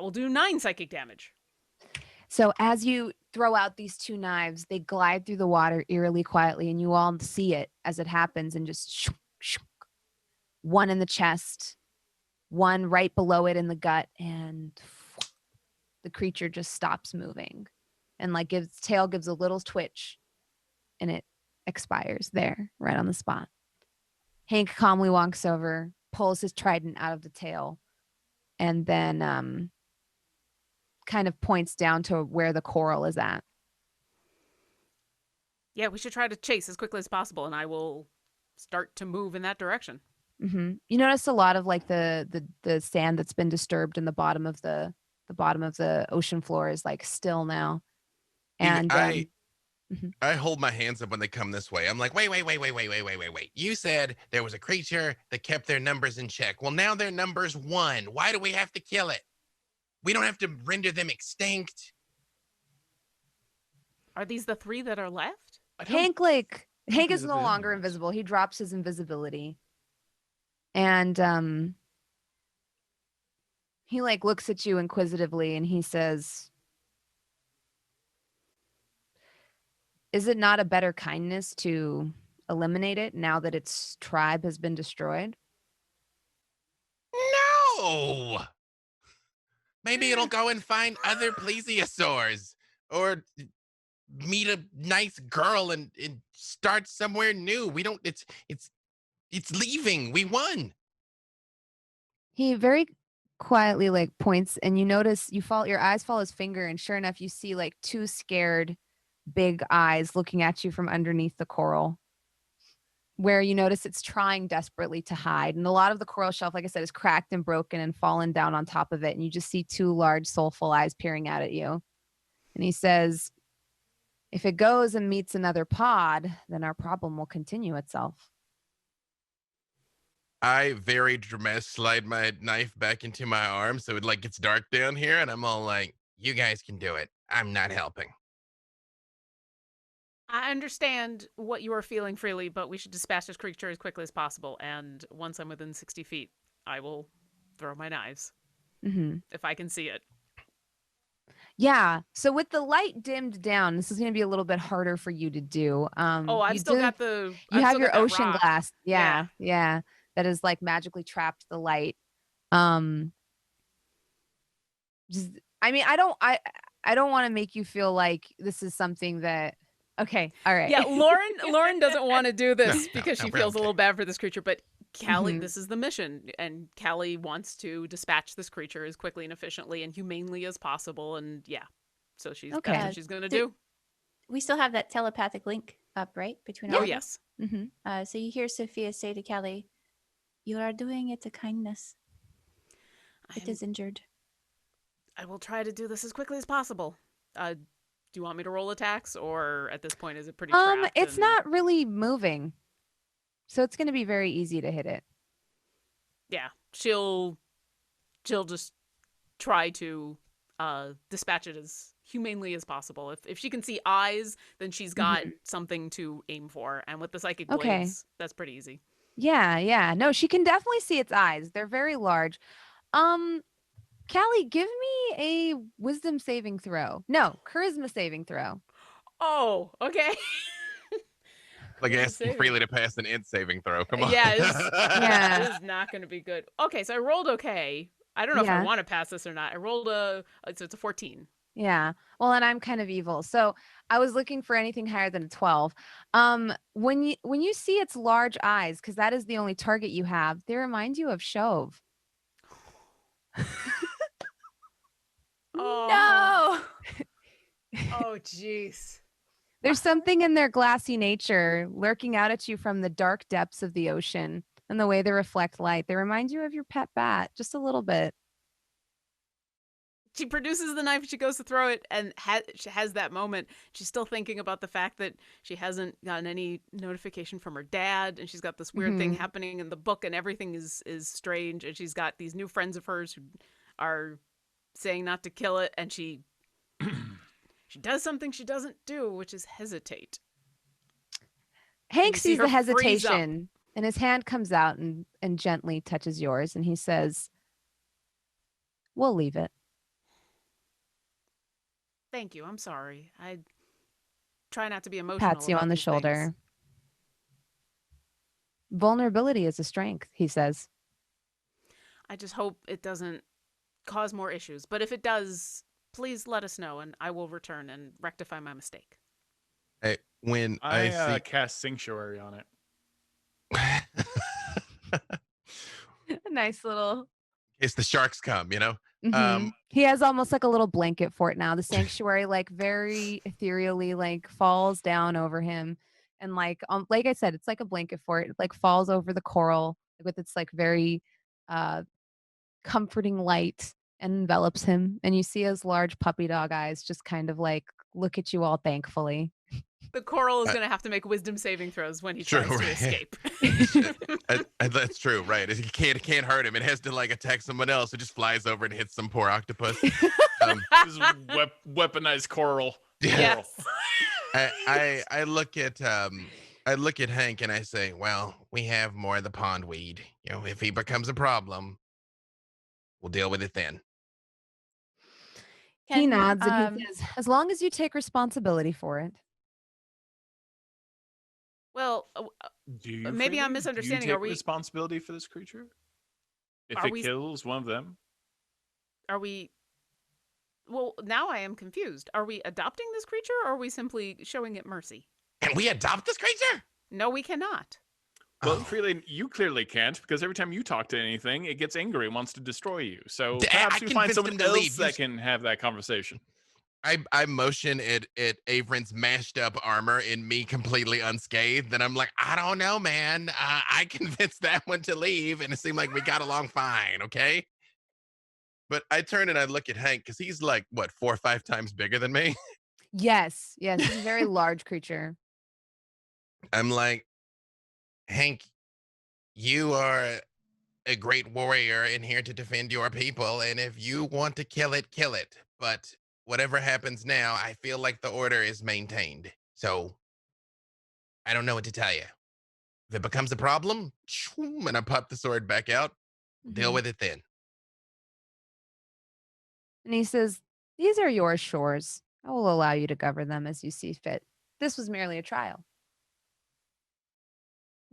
will do 9 psychic damage. So as you throw out these two knives, they glide through the water eerily quietly, and you all see it as it happens, and just shook, shook. One in the chest, one right below it in the gut, and the creature just stops moving, and like its tail gives a little twitch, and it expires there, right on the spot. Hank calmly walks over, pulls his trident out of the tail, and then kind of points down to where the coral is at. Yeah, we should try to chase as quickly as possible, and I will start to move in that direction. Mm-hmm. You notice a lot of like the sand that's been disturbed in the bottom of the ocean floor is like still now. And I hold my hands up when they come this way. I'm like, wait. You said there was a creature that kept their numbers in check. Well, now their number's 1. Why do we have to kill it? We don't have to render them extinct. Are these the 3 that are left? Hank is no longer invisible. He drops his invisibility. And he like looks at you inquisitively and he says, "Is it not a better kindness to eliminate it now that its tribe has been destroyed?" No. Maybe it'll go and find other plesiosaurs or meet a nice girl and start somewhere new. We don't, it's leaving. We won. He very quietly like points, and you notice your eyes follow his finger, and sure enough, you see like 2 scared big eyes looking at you from underneath the coral, where you notice it's trying desperately to hide. And a lot of the coral shelf, like I said, is cracked and broken and fallen down on top of it. And you just see 2 large soulful eyes peering out at you. And he says, "If it goes and meets another pod, then our problem will continue itself." I very dramatic slide my knife back into my arm so it like gets dark down here, and I'm all like, "You guys can do it. I'm not helping." I understand what you are feeling freely, but we should dispatch this creature as quickly as possible. And once I'm within 60 feet, I will throw my knives. Mm-hmm. If I can see it. Yeah. So with the light dimmed down, this is going to be a little bit harder for you to do. I've still got the... You have your ocean rock. glass. Yeah. That is like magically trapped the light. I don't want to make you feel like this is something that... Okay. All right. Yeah. Lauren doesn't want to do this because she feels okay. a little bad for this creature, but Callie, this is the mission, and Callie wants to dispatch this creature as quickly and efficiently and humanely as possible. And yeah, so that's what she's going to do. We still have that telepathic link up, right? Between Oh, all of yes. us? So you hear Sofieus say to Callie, "You are doing it a kindness. It is injured." I will try to do this as quickly as possible. Do you want me to roll attacks, or at this point is it pretty trapped? It's not really moving, so it's going to be very easy to hit it. Yeah, she'll just try to dispatch it as humanely as possible. If she can see eyes, then she's got something to aim for, and with the psychic blades, that's pretty easy. Yeah. No, she can definitely see its eyes. They're very large. Callie, give me a wisdom saving throw. No, charisma saving throw. Oh, okay. Like asking freely to pass an int saving throw. Come on. Yeah, this is not going to be good. Okay, so I rolled okay. I don't know if I want to pass this or not. I rolled so it's a 14. Yeah. Well, and I'm kind of evil. So I was looking for anything higher than a 12. When you see its large eyes, because that is the only target you have, they remind you of Shove. No. Oh, jeez. There's something in their glassy nature lurking out at you from the dark depths of the ocean, and the way they reflect light. They remind you of your pet bat just a little bit. She produces the knife, she goes to throw it, and she has that moment. She's still thinking about the fact that she hasn't gotten any notification from her dad, and she's got this weird thing happening in the book, and everything is strange, and she's got these new friends of hers who are saying not to kill it, and she does something she doesn't do, which is hesitate. Hank sees the hesitation, and his hand comes out and gently touches yours, and he says, "We'll leave it." Thank you. I'm sorry. I try not to be emotional. Pats you on the shoulder. Things. Vulnerability is a strength, he says. I just hope it doesn't cause more issues. But if it does, please let us know, and I will return and rectify my mistake. Hey, when I cast Sanctuary on it. Nice little. It's the sharks come, you know. He has almost like a little blanket for it now. The sanctuary, like very ethereally, like falls down over him, and like I said, it's like a blanket for it. It like falls over the coral with its like very comforting light and envelops him. And you see his large puppy dog eyes just kind of like look at you all thankfully. The coral is going to have to make wisdom saving throws when he tries to escape. That's true, right? It can't hurt him. It has to like attack someone else. It just flies over and hits some poor octopus. This weaponized coral. Yes. I look at Hank and I say, well, we have more of the pondweed. You know, if he becomes a problem, we'll deal with it then. He nods and he says, as long as you take responsibility for it. Well, maybe I'm misunderstanding. Do you take responsibility for this creature? If it kills one of them? Are we... Well, now I am confused. Are we adopting this creature, or are we simply showing it mercy? Can we adopt this creature? No, we cannot. Well, you clearly can't, because every time you talk to anything, it gets angry and wants to destroy you. So perhaps you find someone else that can have that conversation. I motion at Avren's mashed up armor in me completely unscathed. And I'm like, I don't know, man. I convinced that one to leave, and it seemed like we got along fine, okay? But I turn and I look at Hank, because he's like, what, 4 or 5 times bigger than me? Yes, he's a very large creature. I'm like, Hank, you are a great warrior and here to defend your people. And if you want to kill it, kill it. But whatever happens now, I feel like the order is maintained. So I don't know what to tell you. If it becomes a problem, and I pop the sword back out, deal with it then. And he says, these are your shores. I will allow you to govern them as you see fit. This was merely a trial.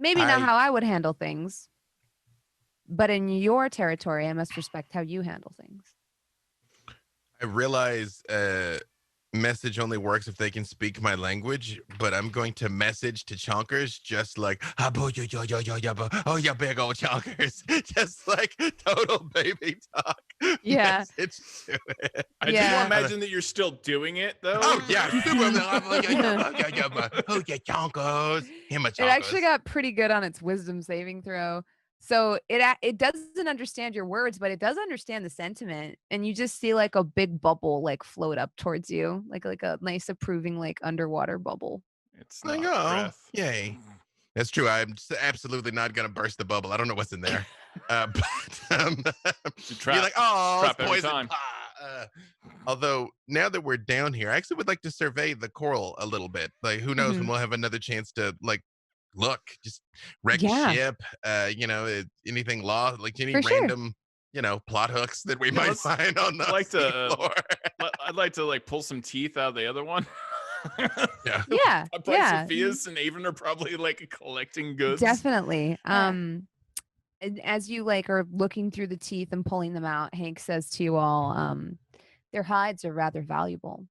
Maybe not how I would handle things, but in your territory, I must respect how you handle things. I realize message only works if they can speak my language, but I'm going to message to chonkers just like, oh, you big old chonkers. Just like total baby talk. Yeah. Message to it. I do imagine that you're still doing it, though. Oh, yeah. Oh, yeah, chonkers. Him a chonkers. It actually got pretty good on its wisdom saving throw. So it doesn't understand your words, but it does understand the sentiment. And you just see like a big bubble like float up towards you, like a nice approving like underwater bubble. It's Like, not oh, breath. yay. That's true. I'm absolutely not gonna burst the bubble. I don't know what's in there. But you're like, oh, it's Trap every poison. time. Although now that we're down here, I actually would like to survey the coral a little bit. Like, who knows when we'll have another chance to like look, just wreck Yeah. ship. Anything like any For sure. random, plot hooks that we might let's- find on the I'd like to, seafloor. I'd like to like pull some teeth out of the other one. Yeah. Yeah. Probably Yeah. Sophia's and Avren are probably like collecting goods. Definitely. Yeah. And as you like are looking through the teeth and pulling them out, Hank says to you all, their hides are rather valuable.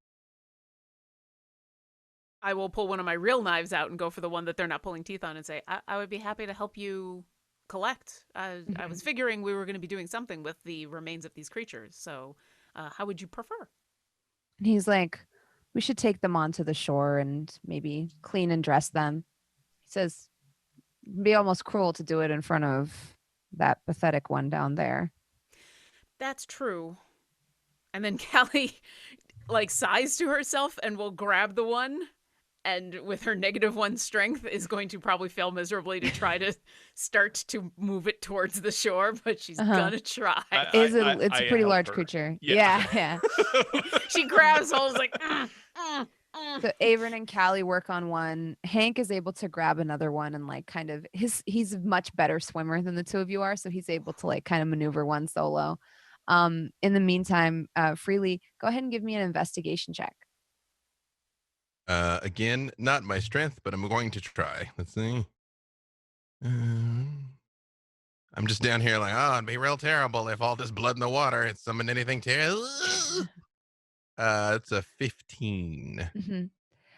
I will pull one of my real knives out and go for the one that they're not pulling teeth on and say, I would be happy to help you collect. I was figuring we were going to be doing something with the remains of these creatures. So how would you prefer? And he's like, we should take them onto the shore and maybe clean and dress them. He says, it'd be almost cruel to do it in front of that pathetic one down there. That's true. And then Callie like sighs to herself and will grab the one, and with her -1 strength is going to probably fail miserably to try to start to move it towards the shore, but she's gonna try. It's a pretty help large her. creature. Yeah. Yeah. She grabs hold like So Avren and Callie work on one. Hank is able to grab another one and like kind of he's a much better swimmer than the two of you are, so he's able to like kind of maneuver one solo. In the meantime, Freely, go ahead and give me an investigation check. Again, not my strength, but I'm going to try. Let's see. I'm just down here like, oh, it'd be real terrible if all this blood in the water had summoned anything terrible. It's a 15.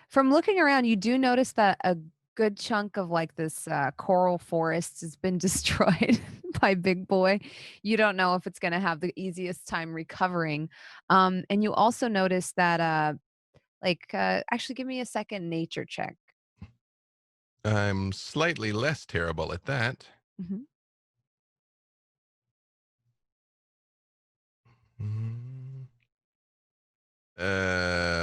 From looking around, you do notice that a good chunk of like this coral forest has been destroyed by Big Boy. You don't know if it's going to have the easiest time recovering. And you also notice that actually give me a second nature check. I'm slightly less terrible at that.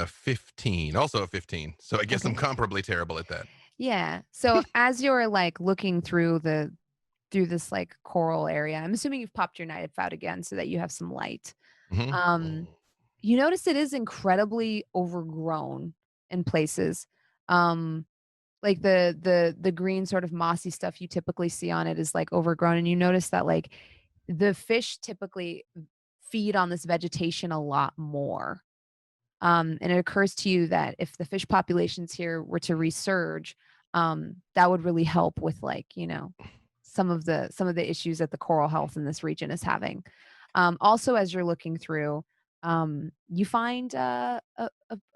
15. Also a 15. So I guess I'm comparably terrible at that. Yeah. So as you're like looking through this like coral area, I'm assuming you've popped your knife out again so that you have some light. You notice it is incredibly overgrown in places. Like the green sort of mossy stuff you typically see on it is like overgrown, and you notice that like the fish typically feed on this vegetation a lot more. And it occurs to you that if the fish populations here were to resurge, that would really help with like, some of the issues that the coral health in this region is having. Also, as you're looking through, you find a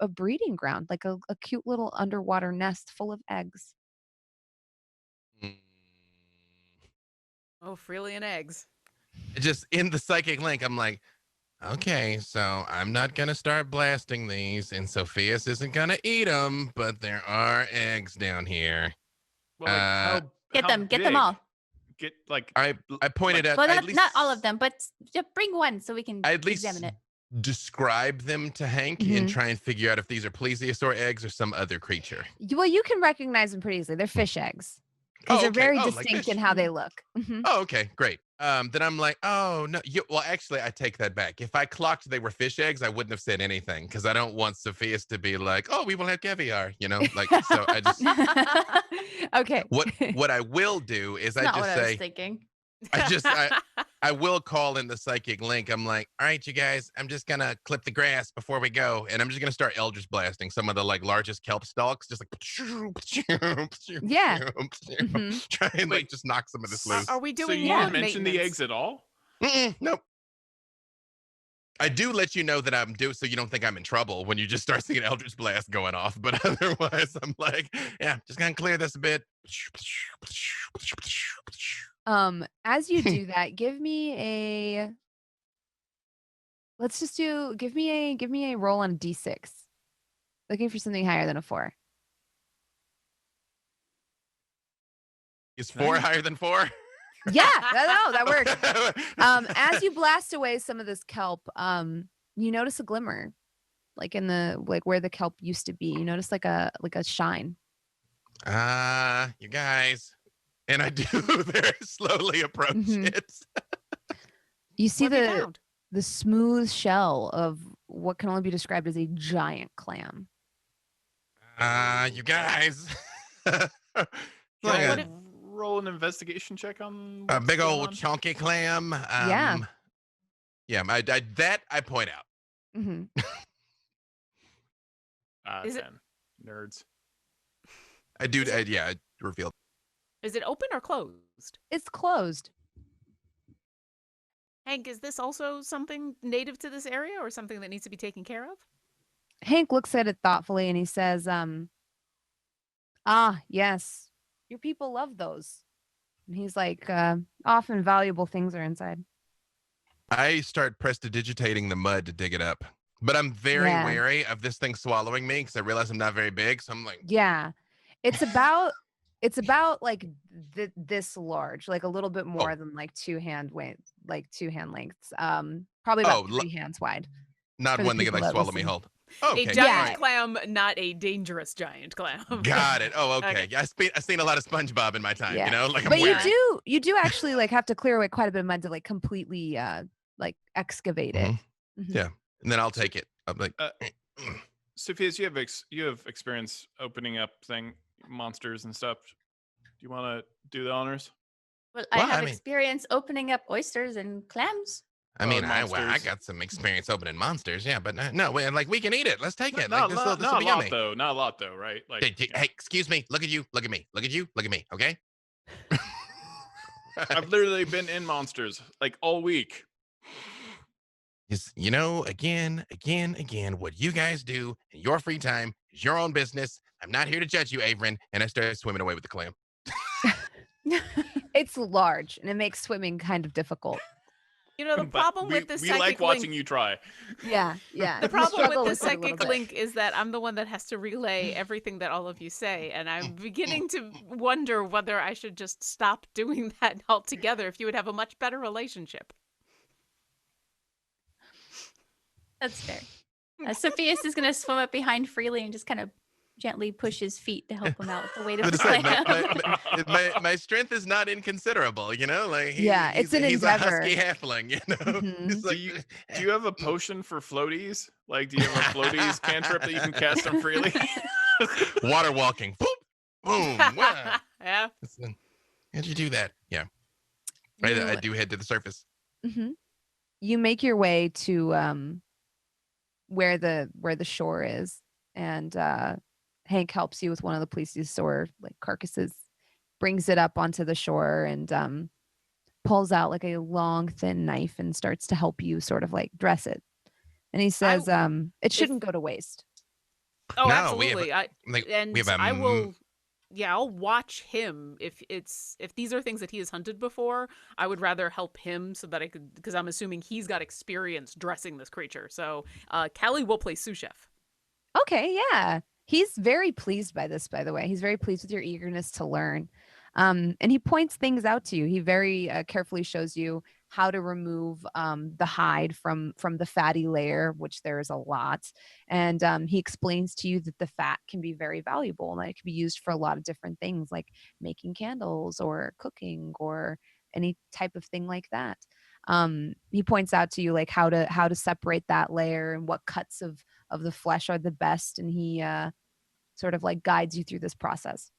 breeding ground, like a cute little underwater nest full of eggs. Oh, Freely and eggs. Just in the psychic link, I'm like, okay, so I'm not going to start blasting these, and Sofieus isn't going to eat them, but there are eggs down here. Well, Get them all. Get like I pointed out. Well, at least, not all of them, but just bring one so we can I at least examine it. describe them to Hank and try and figure out if these are plesiosaur eggs or some other creature. Well, you can recognize them pretty easily. They're fish eggs. Because they're very distinct in how they look. Oh, okay, great. Then I'm like, oh no. Well, actually, I take that back. If I clocked they were fish eggs, I wouldn't have said anything because I don't want Sophia's to be like, oh, we will have caviar. Like so. I just okay. What I will do is I Not just what I was say, thinking. I will call in the psychic link. I'm like, all right, you guys, I'm just gonna clip the grass before we go, and I'm just gonna start Eldritch blasting some of the like largest kelp stalks, just like Yeah. try and like just knock some of this loose. Are we so doing you more didn't mention the maintenance? eggs at all? Nope. I do let you know that I'm due, so you don't think I'm in trouble when you just start seeing Eldritch Blast going off. But otherwise, I'm like, yeah, just gonna clear this a bit. As you do that, give me a roll on a D6. Looking for something higher than a 4. Is 4 higher than 4? Yeah, that works. As you blast away some of this kelp, you notice a glimmer, like in the where the kelp used to be. You notice like a shine. You guys, and I do very slowly approach it. You see What have you found? the smooth shell of what can only be described as a giant clam. You guys. Can Like I roll an investigation check on a what's big going old on? chunky clam. Yeah. Yeah, I point out. Mm-hmm. Is it- 10. Nerds. I do. I revealed. Is it open or closed? It's closed. Hank, is this also something native to this area or something that needs to be taken care of? Hank looks at it thoughtfully and he says, yes, your people love those. And he's like, often valuable things are inside. I start prestidigitating the mud to dig it up, but I'm very wary of this thing swallowing me because I realize I'm not very big. So I'm like, yeah, it's about like this large, like a little bit more than like two hand lengths. Probably about 3 hands wide. not For the one that can people like that swallow me listen. whole. Okay, A giant right. clam, not a dangerous giant clam. Got it. Oh, okay. Okay. Yeah, I've seen a lot of SpongeBob in my time. Yeah. You know, like I'm But wary. you do actually like have to clear away quite a bit of mud to like completely like excavate it. Mhm. Yeah, and then I'll take it. I'm like, Sophia's, you have experience opening up monsters and stuff. Do you want to do the honors? Well, Well, I have I mean- experience opening up oysters and clams. I mean, I monsters. got some experience opening monsters. Yeah, but no, like we can eat it. Let's take it. Not, Like, not, this not will a be lot yummy. though. Not a lot though, right? Like, Hey, excuse me. Look at you. Look at me. Look at you. Look at me. Okay. I've literally been in monsters like all week. Just, again, what you guys do in your free time is your own business. I'm not here to judge you, Avren. And I started swimming away with the clam. It's large and it makes swimming kind of difficult. You know, the But problem we, with the we psychic like watching link, you try. Yeah. the You problem struggle with the it a little psychic bit. link is that I'm the one that has to relay everything that all of you say, and I'm beginning to wonder whether I should just stop doing that altogether. If you would have a much better relationship. That's fair. Sophius is going to swim up behind Freely and just kind of gently push his feet to help him out with the weight of But the it's like, clam. my strength is not inconsiderable, like It's an he's endeavor. a husky halfling, Mhm. He's like, Do you have a potion for floaties? Like, do you have a floaties cantrip that you can cast them freely? water walking, boom, boom. Wow. Yeah. How'd you do that? Yeah, I do head to the surface. Mhm. You make your way to where the shore is, and Hank helps you with one of the plesiosaur like carcasses, brings it up onto the shore, and pulls out like a long thin knife and starts to help you sort of like dress it. And he says, it shouldn't go to waste. Oh, No, we have absolutely. a I'll watch him if these are things that he has hunted before. I would rather help him so that I could, because I'm assuming he's got experience dressing this creature. So Callie will play sous chef. Okay, yeah. He's very pleased by this, by the way. He's very pleased with your eagerness to learn. And he points things out to you. He very carefully shows you how to remove the hide from the fatty layer, which there is a lot. And he explains to you that the fat can be very valuable and that it can be used for a lot of different things, like making candles or cooking or any type of thing like that. He points out to you like how to separate that layer and what cuts of the flesh are the best, and he sort of like guides you through this process.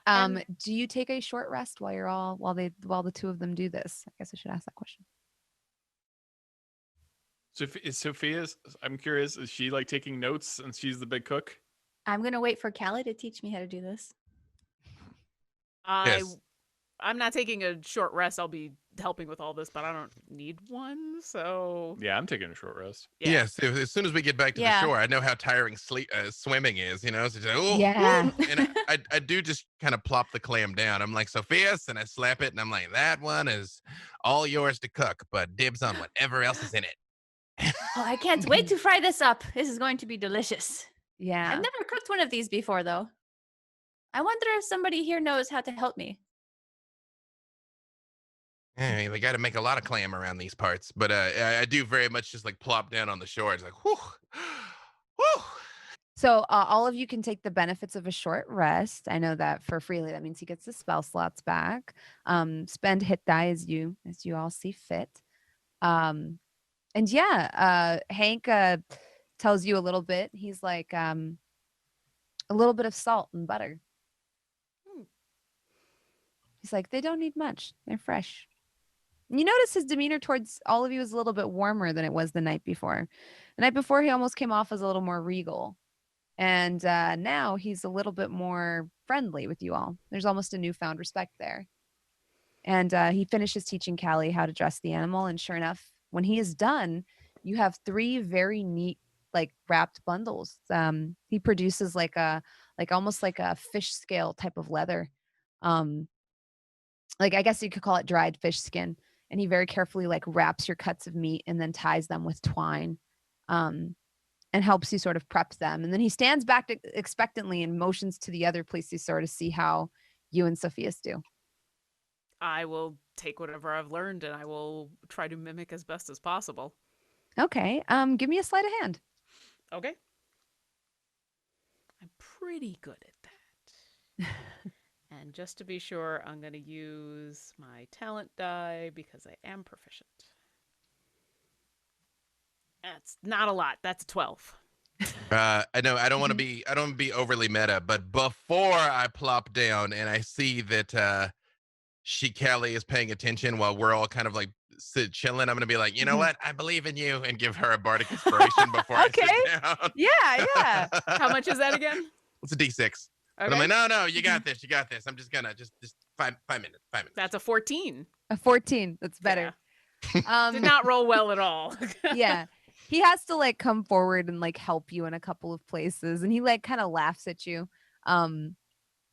Do you take a short rest while the two of them do this? I guess I should ask that question. Is Sophia, I'm curious, is she like taking notes and she's the big cook? I'm going to wait for Callie to teach me how to do this. Yes. I'm not taking a short rest. I'll be helping with all this, but I don't need one. So Yeah, I'm taking a short rest. yeah. Yes, as soon as we get back to the shore, I know how tiring swimming is, So it's like, oh, Yeah. and I do just kind of plop the clam down. I'm like, Sophius, and I slap it, and I'm like, that one is all yours to cook, but dibs on whatever else is in it. Oh, I can't wait to fry this up. This is going to be delicious. Yeah. I've never cooked one of these before, though. I wonder if somebody here knows how to help me. They got to make a lot of clam around these parts, but I do very much just like plop down on the shore. It's like, whew, whew. So all of you can take the benefits of a short rest. I know that for Freely, that means he gets the spell slots back. Spend hit die as you all see fit. And yeah, Hank tells you a little bit. He's like a little bit of salt and butter. He's like, they don't need much. They're fresh. And you notice his demeanor towards all of you is a little bit warmer than it was the night before. The night before, he almost came off as a little more regal. And now he's a little bit more friendly with you all. There's almost a newfound respect there. And he finishes teaching Callie how to dress the animal. And sure enough, when he is done, you have 3 very neat, like wrapped bundles. He produces almost like a fish scale type of leather. Like I guess you could call it dried fish skin. And he very carefully like wraps your cuts of meat and then ties them with twine. And helps you sort of prep them. And then he stands back expectantly and motions to the other police to sort of see how you and Sofieus do. I will take whatever I've learned and I will try to mimic as best as possible. Okay. Give me a sleight of hand. Okay. I'm pretty good at that. And just to be sure, I'm going to use my talent die because I am proficient. That's not a lot. That's a 12. I know I don't want to be overly meta, but before I plop down and I see that Callie is paying attention while we're all kind of like chilling, I'm gonna be like, you know what? I believe in you, and give her a bardic inspiration before I sit down. Yeah. How much is that again? It's a D6. Okay. But I'm like, no, you got this. I'm just gonna just 5 minutes. That's a 14. A 14. That's better. Yeah. Did not roll well at all. Yeah. He has to like come forward and like help you in a couple of places, and he like kind of laughs at you.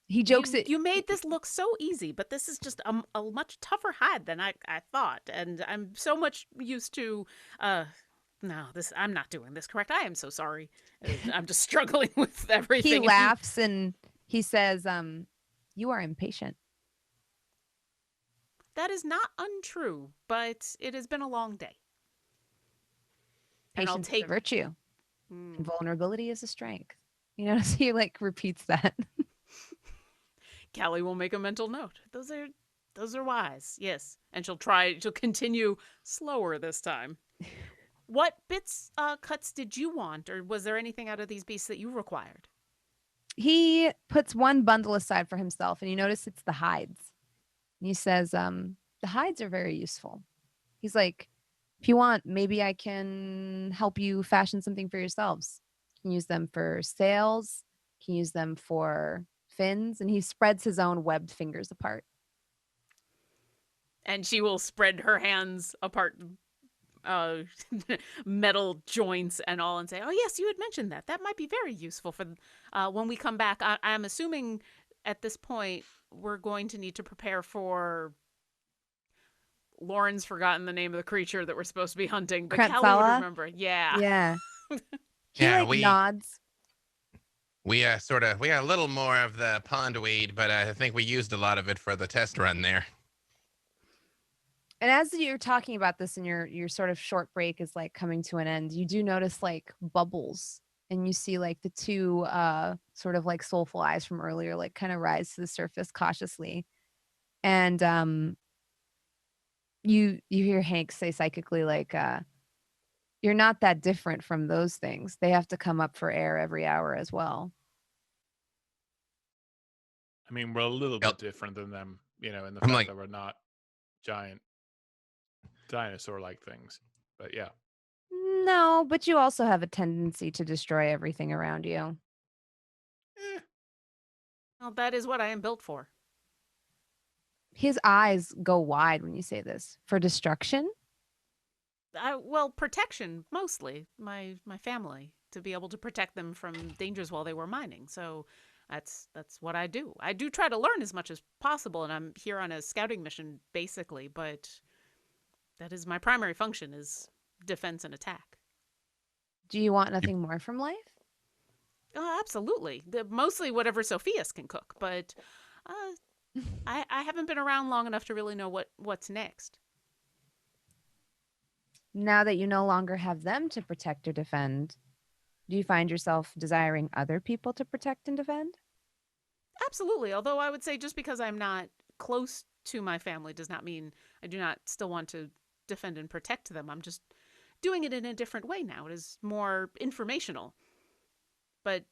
He jokes you made this look so easy, but this is just a much tougher hide than I thought, and I'm so much used to no, I'm not doing this correct. I am so sorry. I'm just struggling with everything. He laughs and he says, you are impatient. That is not untrue, but it has been a long day. Patience and I'll take is a virtue. And vulnerability is a strength. You notice he like repeats that. Callie will make a mental note. Those are wise. Yes. And she'll continue slower this time. What cuts did you want, or was there anything out of these beasts that you required? He puts one bundle aside for himself, and you notice it's the hides. And he says, the hides are very useful. He's like, if you want, maybe I can help you fashion something for yourselves. You can use them for sails. You can use them for fins. And he spreads his own webbed fingers apart. And she will spread her hands apart, metal joints and all, and say, oh, yes, you had mentioned that. That might be very useful for when we come back. I'm assuming at this point we're going to need to prepare for... Lauren's forgotten the name of the creature that we're supposed to be hunting, but Callie would remember. Yeah. Yeah. Yeah, he nods. We got a little more of the pondweed, but I think we used a lot of it for the test run there. And as you're talking about this and your sort of short break is like coming to an end, you do notice like bubbles, and you see like the 2 sort of like soulful eyes from earlier like kind of rise to the surface cautiously. And you hear Hank say psychically like, you're not that different from those things. They have to come up for air every hour as well. I mean, we're a little bit different than them, in the fact that we're not giant dinosaur-like things. But yeah. No, but you also have a tendency to destroy everything around you. Well, that is what I am built for. His eyes go wide when you say this. For destruction? Well, protection, mostly. My family, to be able to protect them from dangers while they were mining. So that's what I do. I do try to learn as much as possible, and I'm here on a scouting mission, basically, but that is my primary function, is defense and attack. Do you want nothing more from life? Oh, absolutely. Mostly whatever Sofieus can cook, but I haven't been around long enough to really know what's next. Now that you no longer have them to protect or defend, do you find yourself desiring other people to protect and defend? Absolutely. Although I would say just because I'm not close to my family does not mean I do not still want to defend and protect them. I'm just doing it in a different way now. It is more informational. But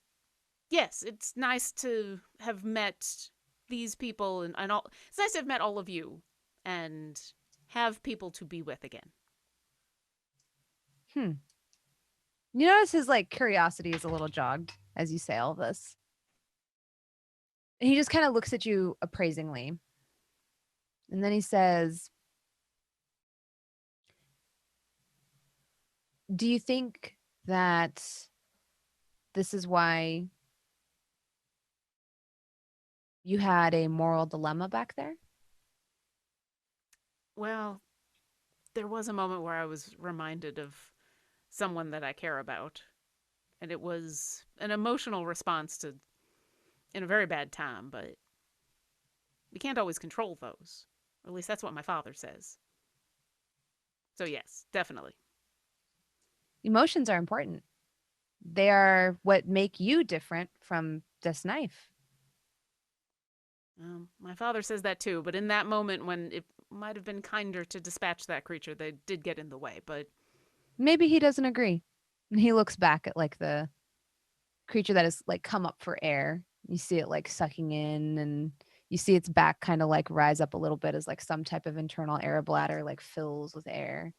yes, it's nice to have met these people and all. It's nice to have met all of you and have people to be with again. You notice his like curiosity is a little jogged as you say all this. And he just kind of looks at you appraisingly. And then he says, do you think that this is why you had a moral dilemma back there? Well, there was a moment where I was reminded of someone that I care about. And it was an emotional response to in a very bad time, but we can't always control those. Or at least that's what my father says. So yes, definitely. Emotions are important. They are what make you different from this knife. My father says that too, but in that moment when it might have been kinder to dispatch that creature, they did get in the way, but... Maybe he doesn't agree. And he looks back at like the creature that has like come up for air. You see it like sucking in, and you see its back kind of like rise up a little bit as like some type of internal air bladder like fills with air.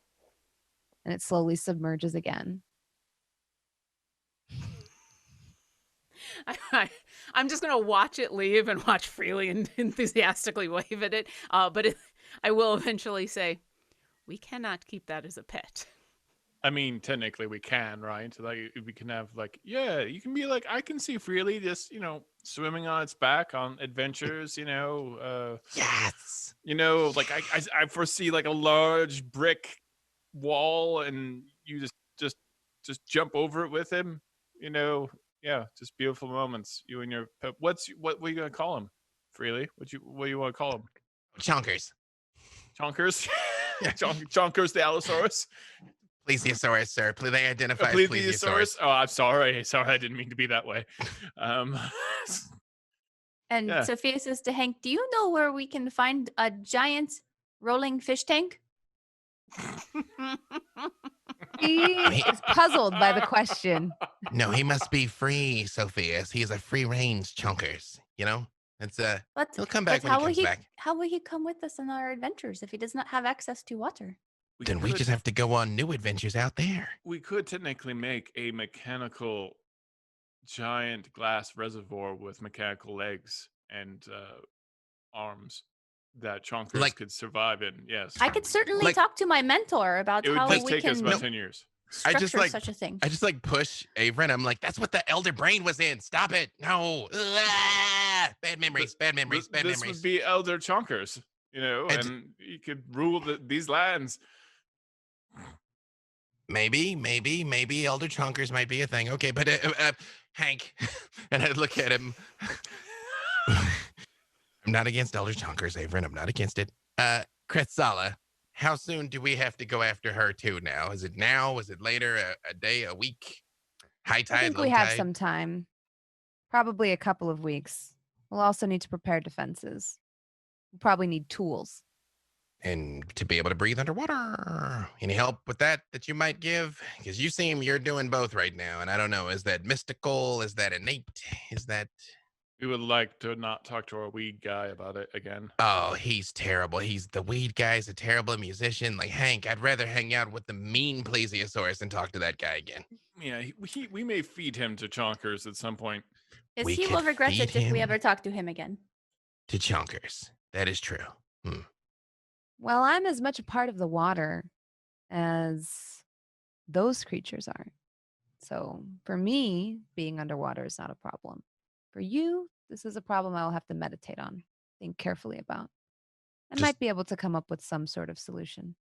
And it slowly submerges again. I'm just going to watch it leave and watch freely and enthusiastically wave at it. But I will eventually say, we cannot keep that as a pet. I mean, technically we can, right? Like we can have like, yeah, you can be like, I can see freely just, swimming on its back on adventures, Yes. Like I foresee like a large brick wall and you just jump over it with him, yeah, just beautiful moments. You and your pet. What are you gonna call him? Freely? What do you want to call him? Chonkers. Chonkers? Chonkers the Allosaurus? Plesiosaurus, sir. They identify as Plesiosaurus. Oh, I'm sorry. I didn't mean to be that way. And Yeah. Sophia says to Hank, do you know where we can find a giant rolling fish tank? He is puzzled by the question. No, he must be free, Sofieus. He is a free range chonkers. It's he'll come back when he comes back. How will he come with us on our adventures if he does not have access to water? We just have to go on new adventures out there. We could technically make a mechanical giant glass reservoir with mechanical legs and arms that chonkers could survive in. Yes, I could certainly talk to my mentor about how we can. It would take us about 10 years. Structure such a thing. I just push Avren. I'm like, that's what the elder brain was in. Stop it. No. Bad memories. This would be elder chonkers, and you could rule these lands. Maybe elder chonkers might be a thing. Okay, but Hank, and I look at him. I'm not against elder chonkers, Avren. I'm not against it. Kretsala, how soon do we have to go after her too now? Is it now? Is it later? A day? A week? High tide? I think low we have tide? some time. Probably a couple of weeks. We'll also need to prepare defenses. We'll probably need tools. And to be able to breathe underwater. Any help with that you might give? Because you're doing both right now. And I don't know, is that mystical? Is that innate? Is that... We would like to not talk to our weed guy about it again. Oh, he's terrible. The weed guy's a terrible musician. Like Hank, I'd rather hang out with the mean plesiosaurus than talk to that guy again. Yeah, we may feed him to chonkers at some point. He will regret it if we ever talk to him again. To chonkers. That is true. Well, I'm as much a part of the water as those creatures are. So for me, being underwater is not a problem. For you, this is a problem I'll have to meditate on, think carefully about. I might be able to come up with some sort of solution.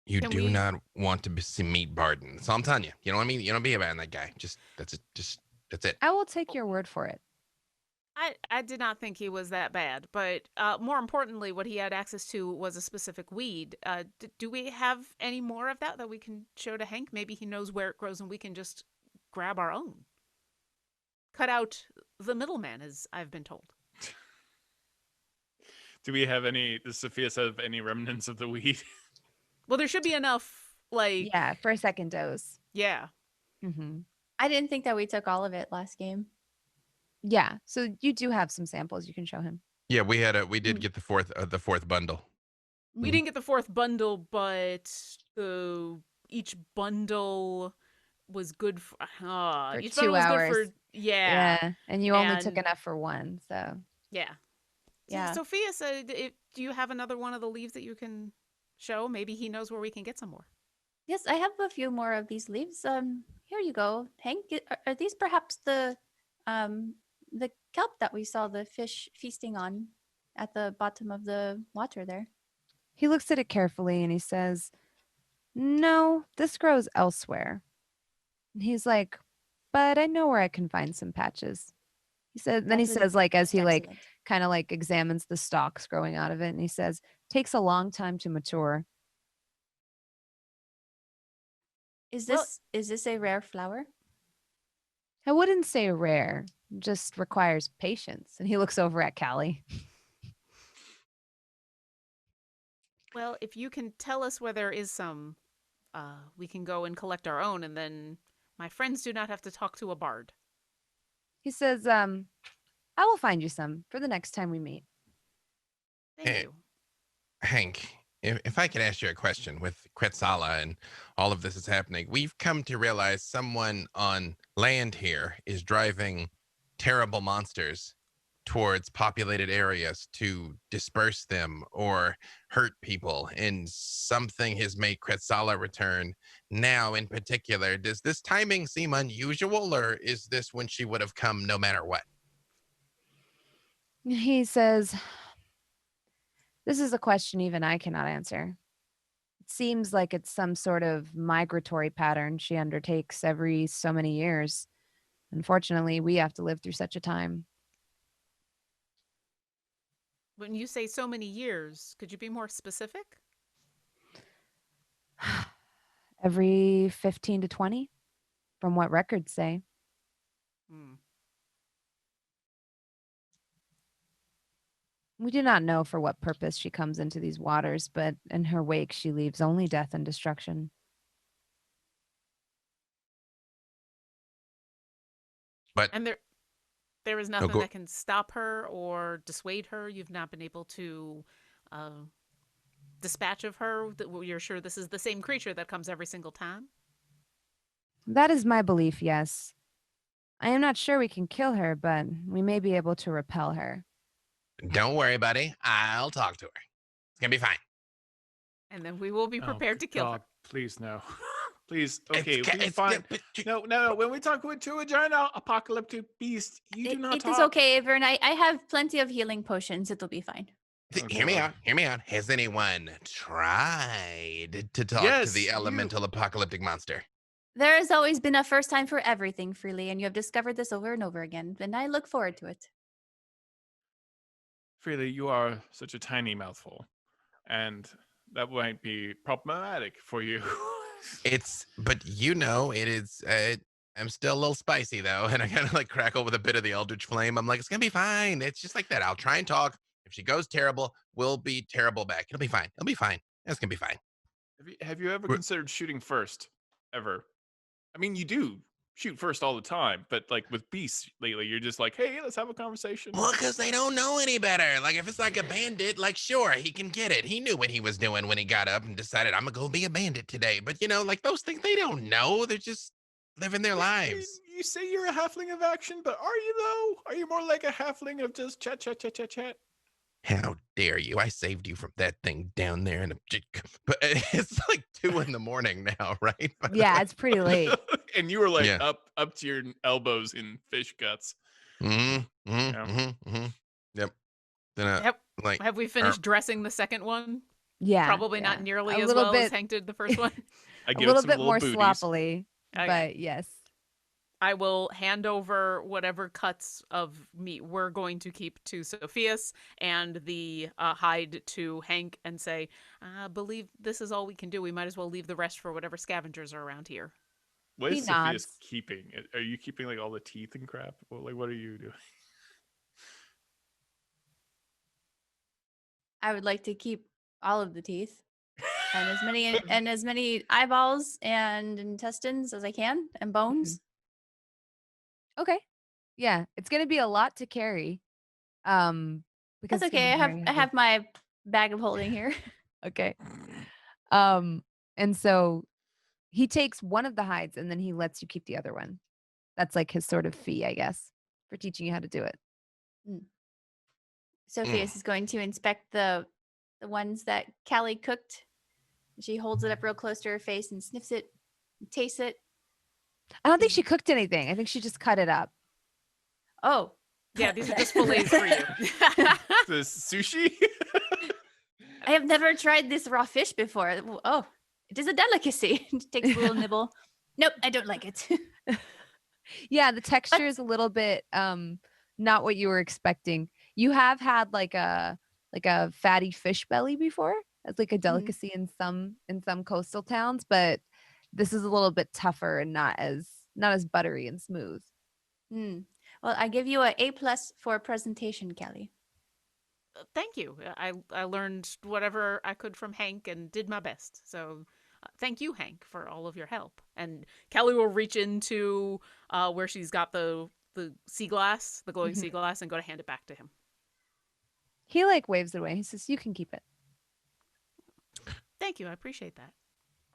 You do not want to meet Barden. So I'm telling you, you know what I mean? You don't be about that guy. That's it. I will take your word for it. I did not think he was that bad, but more importantly, what he had access to was a specific weed. Do we have any more of that we can show to Hank? Maybe he knows where it grows and we can just grab our own. Cut out the middleman, as I've been told. Do we have any? Does Sofieus have any remnants of the weed? Well, there should be enough, like... Yeah, for a second dose. Yeah. Mm-hmm. I didn't think that we took all of it last game. Yeah, so you do have some samples you can show him. Yeah, we did get the fourth bundle. We didn't get the fourth bundle, but each bundle was good for... each 2 bundle was hours. good for... Yeah. And you only took And- enough for one, so. Yeah. Yeah. So, Sophia's, do you have another one of the leaves that you can show? Maybe he knows where we can get some more. Yes, I have a few more of these leaves. Here you go, Hank. Are these perhaps the kelp that we saw the fish feasting on at the bottom of the water there? He looks at it carefully and he says, "No, this grows elsewhere." And he's like, "But I know where I can find some patches." He said, then he That's says, like, as he like excellent. kind of like examines the stalks growing out of it, and he says, "Takes a long time to mature." Is Well- this a rare flower? I wouldn't say rare, just requires patience. And he looks over at Callie. Well, if you can tell us where there is some, we can go and collect our own, and then my friends do not have to talk to a bard. He says, "I will find you some for the next time we meet." Thank Hey. you. Hank, if I could ask you a question, with Quetzala and all of this is happening, we've come to realize someone on land here is driving terrible monsters towards populated areas to disperse them or hurt people, and something has made Quetzala return now in particular. Does this timing seem unusual, or is this when she would have come no matter what? He says, "This is a question even I cannot answer. It seems like it's some sort of migratory pattern she undertakes every so many years. Unfortunately, we have to live through such a time." When you say so many years, could you be more specific? Every 15 to 20, from what records say. Hmm. We do not know for what purpose she comes into these waters, but in her wake she leaves only death and destruction. But And there is nothing go- that can stop her or dissuade her. You've not been able to dispatch of her. You're sure this is the same creature that comes every single time? That is my belief, yes. I am not sure we can kill her, but we may be able to repel her. don't worry, buddy. I'll talk to her. It's gonna be fine. And then we will be Oh, prepared to kill her. God, please no. Please, It's okay, ca- we it's fine. ca- but- No. When we talk to a giant apocalyptic beast, you do not It talk. is okay, Avren. I have plenty of healing potions. It'll be fine. Th- Oh, hear me God. out. Hear me out. Has anyone tried to talk to Yes, the you- elemental apocalyptic monster? There has always been a first time for everything, Freely, and you have discovered this over and over again, and I look forward to it. Freely, you are such a tiny mouthful, and that might be problematic for you. But it is. I'm still a little spicy though, and I kind of like crackle with a bit of the eldritch flame. I'm like, it's gonna be fine. It's just like that. I'll try and talk. If she goes terrible, we'll be terrible back. It'll be fine. It'll be fine. It's gonna be fine. Have you ever Wh- considered shooting first? Ever? I mean, you do shoot first all the time, but like with beasts lately, you're just like, hey, let's have a conversation. Well, because they don't know any better. Like if it's like a bandit, like sure he can get it. He knew what he was doing when he got up and decided I'm gonna go be a bandit today. But like those things, they don't know. They're just living their lives. You say you're a halfling of action, but are you though? Are you more like a halfling of just chat? How dare you? I saved you from that thing down there. But it's like 2 a.m. now, right? Yeah, it's pretty late. And you were like Yeah. up to your elbows in fish guts. Yep. Then Have, like have we finished dressing the second one? Yeah. Probably yeah. not nearly A as little well as bit- Hank did the first one. I A give it little some bit more booties. sloppily, Okay. but yes. I will hand over whatever cuts of meat we're going to keep to Sofieus and the hide to Hank and say, I believe this is all we can do. We might as well leave the rest for whatever scavengers are around here. What He is Sophia's nods. keeping? Are you keeping like all the teeth and crap? Like, what are you doing? I would like to keep all of the teeth and as many eyeballs and intestines as I can and bones. Okay. Yeah, it's gonna be a lot to carry. Because That's it's gonna okay. be very I heavy. have my bag of holding here. Okay. And so he takes one of the hides and then he lets you keep the other one. That's like his sort of fee, I guess, for teaching you how to do it. Sophius is going to inspect the ones that Callie cooked. She holds it up real close to her face and sniffs it, and tastes it. I don't think she cooked anything. I think she just cut it up. Oh, Yeah, these are just fillets for you. The sushi? I have never tried this raw fish before. Oh, it is a delicacy. Takes a little nibble. Nope, I don't like it. Yeah, the texture is a little bit not what you were expecting. You have had like a fatty fish belly before as like a delicacy in some coastal towns, but this is a little bit tougher and not as buttery and smooth. Well, I give you a A+ for presentation, Callie. Thank you. I learned whatever I could from Hank and did my best. So thank you, Hank, for all of your help. And Kelly will reach into where she's got the sea glass, the glowing sea glass, and go to hand it back to him. He like waves it away. He says, "You can keep it." Thank you. I appreciate that.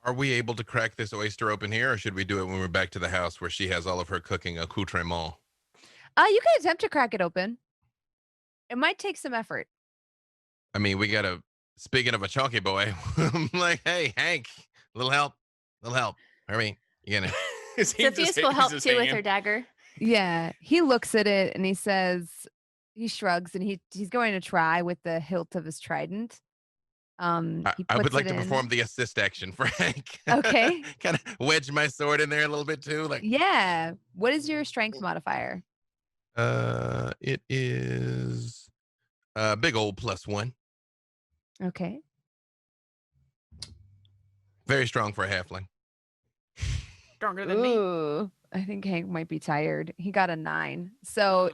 Are we able to crack this oyster open here, or should we do it when we're back to the house where she has all of her cooking accoutrement? You can attempt to crack it open. It might take some effort. I mean, we gotta. Speaking of a chunky boy, I'm like, hey, Hank, little help. Hurry, you gonna? Sophius will help too with her dagger. Yeah, he looks at it and he says, he shrugs and he's going to try with the hilt of his trident. I would like to perform the assist action for Hank. Okay. Kind of wedge my sword in there a little bit too, like. Yeah. What is your strength modifier? It is a big old +1. Okay. Very strong for a halfling. Stronger than me. Ooh, I think Hank might be tired. He got a 9. So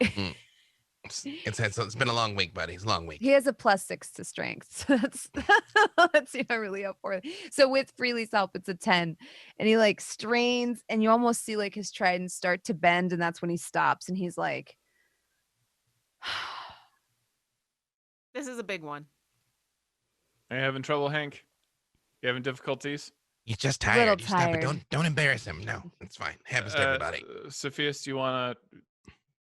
It's been a long week, buddy. It's a long week. he has a +6 to strength. So that's really up for it. So with Freely's help, it's a 10. And he like strains and you almost see like his trident start to bend, and that's when he stops and he's like, This is a big one. Are you having trouble, Hank? You having difficulties? He's just A little tired. You stop it. tired. Don't embarrass him. No, it's fine. Happens to everybody. Sophius, do you want to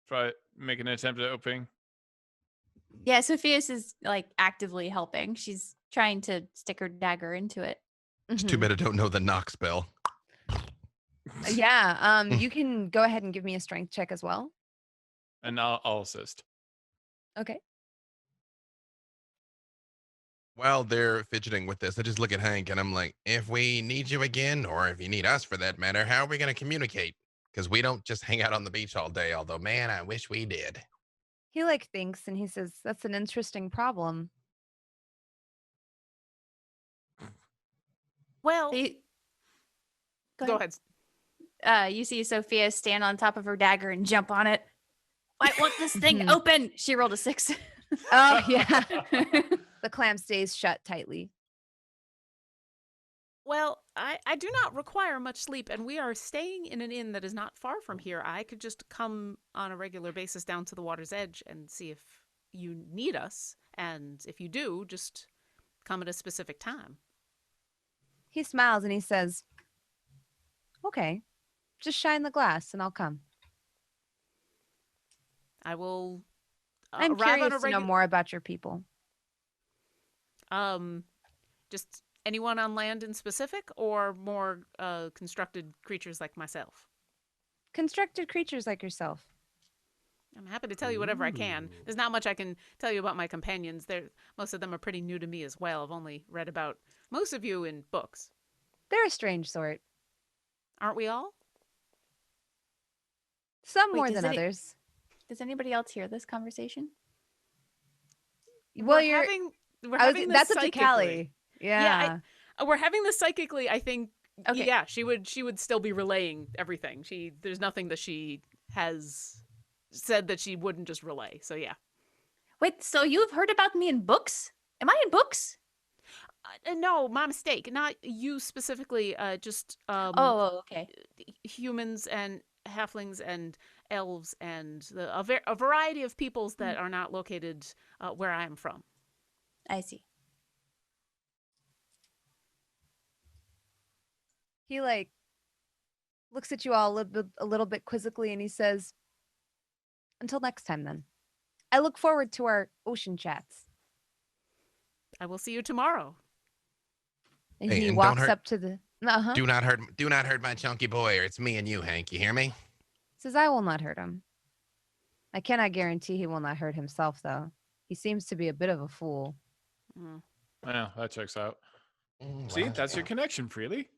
try make an attempt at opening? Yeah, Sophius is like actively helping. She's trying to stick her dagger into it. It's too bad I don't know the knock spell. Yeah. You can go ahead and give me a strength check as well. And I'll assist. Okay. While they're fidgeting with this, I just look at Hank and I'm like, if we need you again, or if you need us for that matter, how are we going to communicate? Because we don't just hang out on the beach all day, although, man, I wish we did. He like thinks and he says, "That's an interesting problem." Well, go ahead. You see Sophia stand on top of her dagger and jump on it. I want this thing open. She rolled a 6. Oh yeah. The clam stays shut tightly. Well, I do not require much sleep, and we are staying in an inn that is not far from here. I could just come on a regular basis down to the water's edge and see if you need us. And if you do, just come at a specific time. He smiles and he says, "Okay, just shine the glass and I'll come." I will I'm arrive curious on a to know more about your people. Just anyone on land in specific, or more constructed creatures like myself? Constructed creatures like yourself. I'm happy to tell you whatever I can. There's not much I can tell you about my companions. Most of them are pretty new to me as well. I've only read about most of you in books. They're a strange sort. Aren't we all? Some Wait, more does than others. Does anybody else hear this conversation? Well, we're having this that's up to psychically. Callie. Yeah. We're having this psychically. I think. Okay. Yeah, she would still be relaying everything. There's nothing that she has said that she wouldn't just relay. So yeah. Wait, so you've heard about me in books? Am I in books? No, my mistake. Not you specifically. Just Oh, okay. humans and halflings and elves and a variety of peoples that are not located where I am from. I see. He like looks at you all a little bit quizzically and he says, "Until next time then. I look forward to our ocean chats." I will see you tomorrow. And Hey, he and don't walks hurt- up to the uh-huh. Do not hurt my chunky boy, or it's me and you, Hank. You hear me? Says, "I will not hurt him. I cannot guarantee he will not hurt himself though. He seems to be a bit of a fool." Mm. Well, that checks out. Mm, See, well, that's your connection, Freely.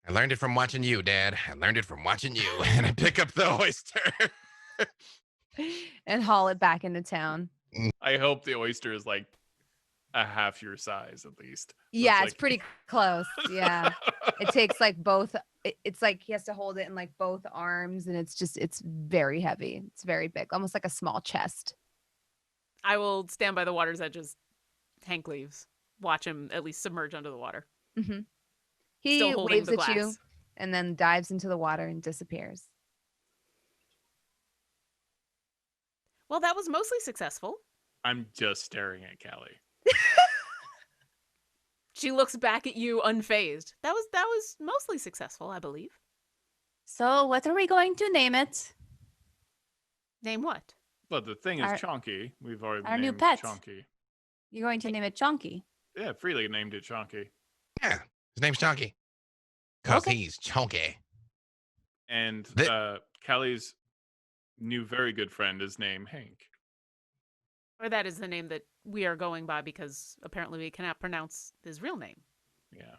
I learned it from watching you, Dad. I learned it from watching you. And I pick up the oyster. And haul it back into town. I hope the oyster is like a half your size at least. So Yeah, it's like- pretty close. Yeah. It takes like both. It's like he has to hold it in like both arms, and it's very heavy. It's very big, almost like a small chest. I will stand by the water's edge as Hank leaves. Watch him at least submerge under the water. Mm-hmm. He Still holding waves the at you glass. and then dives into the water and disappears. Well, that was mostly successful. I'm just staring at Callie. She looks back at you unfazed. That was mostly successful, I believe. So, what are we going to name it? Name what? But the thing is Our- Chonky. We've already our new named pet. Chonky. You're going to name it Chonky. Yeah, Freely named it Chonky. Yeah, his name's Chunky. Because Okay. he's chunky. And The- Callie's new very good friend is named Hank. Or that is the name that we are going by because apparently we cannot pronounce his real name. Yeah.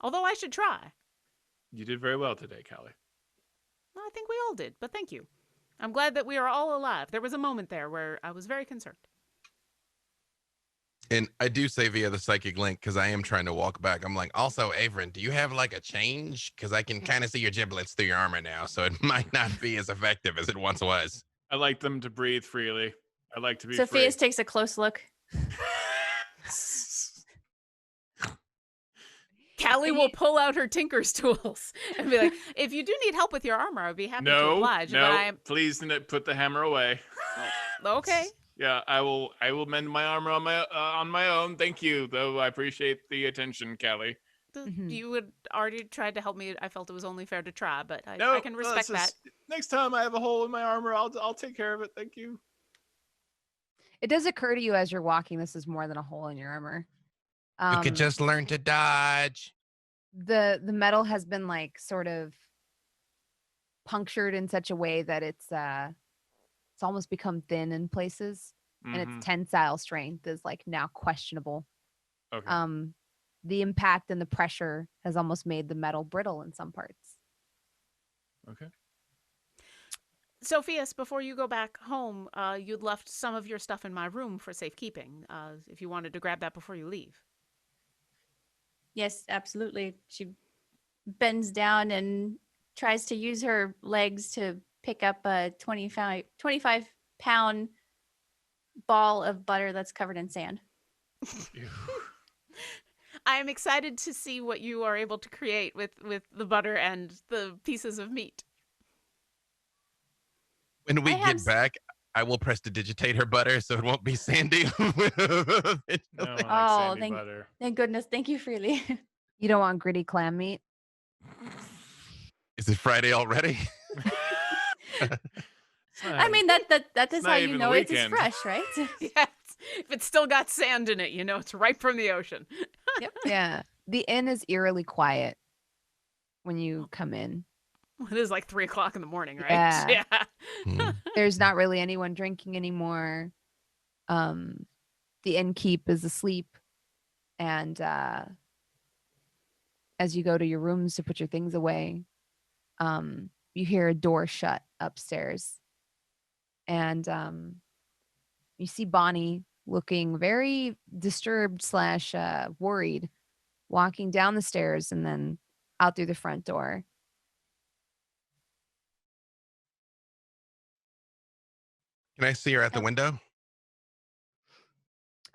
Although I should try. You did very well today, Callie. Well, I think we all did, but thank you. I'm glad that we are all alive. There was a moment there where I was very concerned. And I do say via the psychic link because I am trying to walk back. I'm like, also, Avren, do you have like a change? Because I can kind of see your giblets through your armor now, so it might not be as effective as it once was. I like them to breathe freely. I like to be Sophia's free. takes a close look. Callie will pull out her tinker's tools and be like, if you do need help with your armor, I'd be happy to No, oblige. no, But I am please put the hammer away. okay. Yeah, I will mend my armor on my own. Thank you, though. I appreciate the attention, Callie. Mhm. You had already tried to help me. I felt it was only fair to try, but No, I can respect that. Next time I have a hole in my armor, I'll take care of it. Thank you. It does occur to you as you're walking, this is more than a hole in your armor. You could just learn to dodge. The metal has been like sort of punctured in such a way that it's almost become thin in places, and Mhm. its tensile strength is like now questionable. Okay. The impact and the pressure has almost made the metal brittle in some parts. Okay. Sophius, before you go back home, you'd left some of your stuff in my room for safekeeping. If you wanted to grab that before you leave. Yes, absolutely. She bends down and tries to use her legs to pick up a 25-pound ball of butter that's covered in sand. I am excited to see what you are able to create with the butter and the pieces of meat. When we I have get s- back, I will prestidigitate her butter so it won't be sandy. No one likes Oh, sandy thank- butter. Thank goodness. Thank you, Freely. You don't want gritty clam meat? Is it Friday already? I mean, that it's is not how you even know the it's weekend. fresh, right? Yes. If it's still got sand in it, you know it's right from the ocean. Yep. Yeah. The inn is eerily quiet when you come in. It is like 3 o'clock in the morning, right? Yeah. Hmm. There's not really anyone drinking anymore. The innkeep is asleep. And as you go to your rooms to put your things away, you hear a door shut upstairs, and you see Bonnie looking very disturbed / worried, walking down the stairs and then out through the front door. Can I see her at the Oh. window?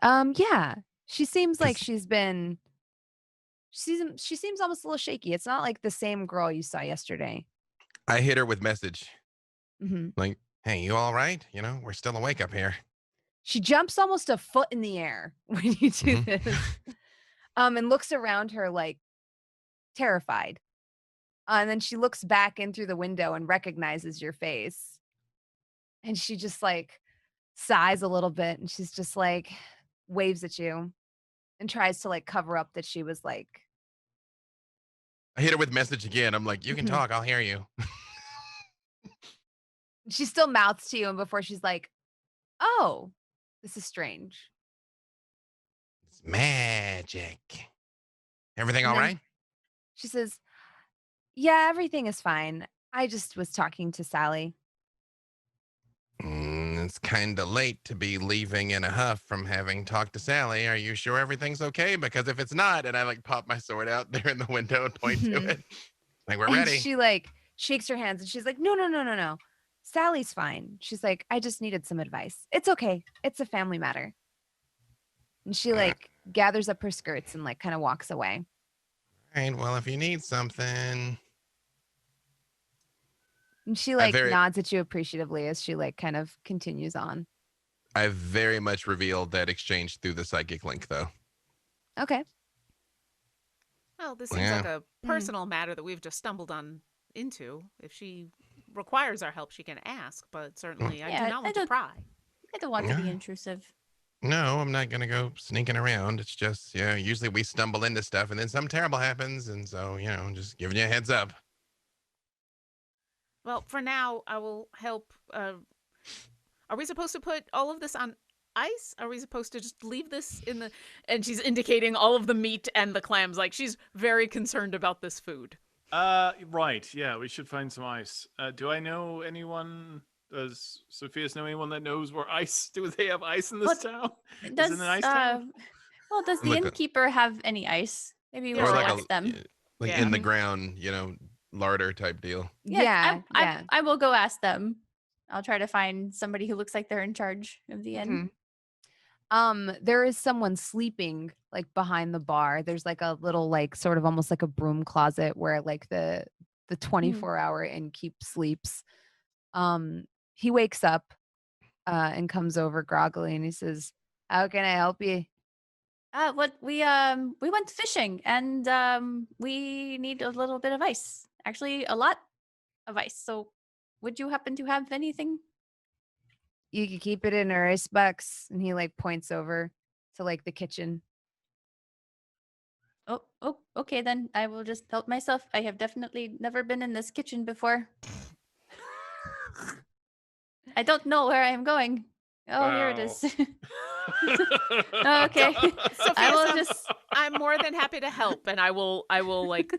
Yeah, she seems like 'Cause- she seems almost a little shaky. It's not like the same girl you saw yesterday. I hit her with message. Hmm. Like, hey, you all right? You know, we're still awake up here. She jumps almost a foot in the air when you do Mhm. this, and looks around her like terrified. And then she looks back in through the window and recognizes your face. And she just like sighs a little bit, and she's just like waves at you and tries to like cover up that she was like, I hit her with message again. I'm like, you can Mhm. talk. I'll hear you. she still mouths to you. And before she's like, oh, this is strange. It's magic. Everything And all then right? She says, yeah, everything is fine. I just was talking to Sally. It's kind of late to be leaving in a huff from having talked to Sally. Are you sure everything's okay? Because if it's not, and I like pop my sword out there in the window and point to Mhm. it, like we're And ready. she like shakes her hands and she's like, no, no, no, no, no. Sally's fine. She's like, I just needed some advice. It's okay. It's a family matter. And she like gathers up her skirts and like kind of walks away. All right. Well, if you need something, And she I like very, nods at you appreciatively as she like kind of continues on. I very much revealed that exchange through the psychic link, though. Okay. Well, this seems Yeah. like a personal matter that we've just stumbled on into. If she requires our help, she can ask, but certainly I Yeah, do not want to pry. I don't want to be Yeah. intrusive. No, I'm not gonna go sneaking around. It's just, yeah, usually we stumble into stuff and then something terrible happens, and so just giving you a heads up. Well, for now, I will help. Are we supposed to put all of this on ice? Are we supposed to just leave this in the... And she's indicating all of the meat and the clams. Like, she's very concerned about this food. Right. Yeah, we should find some ice. Do I know anyone? Does Sofieus know anyone that knows where ice? Do they have ice in this town? Is it an ice town? Well, does the Look, innkeeper have any ice? Maybe we Or should like ask them. like Yeah. in the ground, larder type deal. Yeah. Yeah. I will go ask them. I'll try to find somebody who looks like they're in charge of the inn. Mhm. There is someone sleeping like behind the bar. There's like a little like sort of almost like a broom closet where like the 24-hour innkeep sleeps. He wakes up and comes over groggily and he says, how can I help you? What we went fishing and we need a little bit of ice. Actually, a lot of ice. So, would you happen to have anything? You can keep it in our ice box. And he like points over to like the kitchen. Oh, okay then. I will just help myself. I have definitely never been in this kitchen before. I don't know where I am going. Oh, here it is. Okay. I will just I'm more than happy to help, and I will like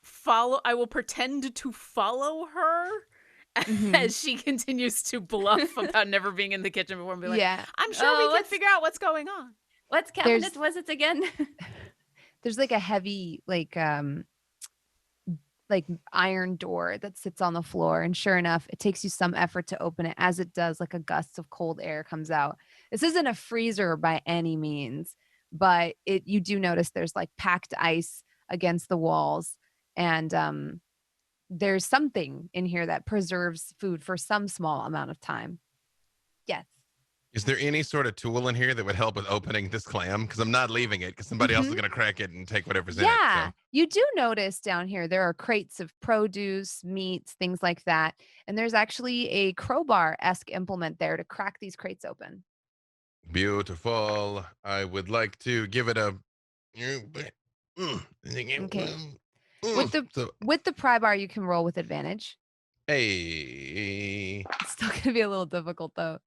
follow. I will pretend to follow her as she continues to bluff about never being in the kitchen before, and be like, Yeah. I'm sure we can figure out what's going on. What cabinet was it again? There's like a heavy like iron door that sits on the floor, and sure enough it takes you some effort to open it. As it does, like a gust of cold air comes out. This isn't a freezer by any means, but you do notice there's like packed ice against the walls, and there's something in here that preserves food for some small amount of time. Yes. Is there any sort of tool in here that would help with opening this clam? Because I'm not leaving it because somebody else is going to crack it and take whatever's in it. Yeah, So. you do notice down here there are crates of produce, meats, things like that. And there's actually a crowbar-esque implement there to crack these crates open. Beautiful. I would like to give it a... Okay. With the pry bar, you can roll with advantage. Hey. It's still going to be a little difficult, though.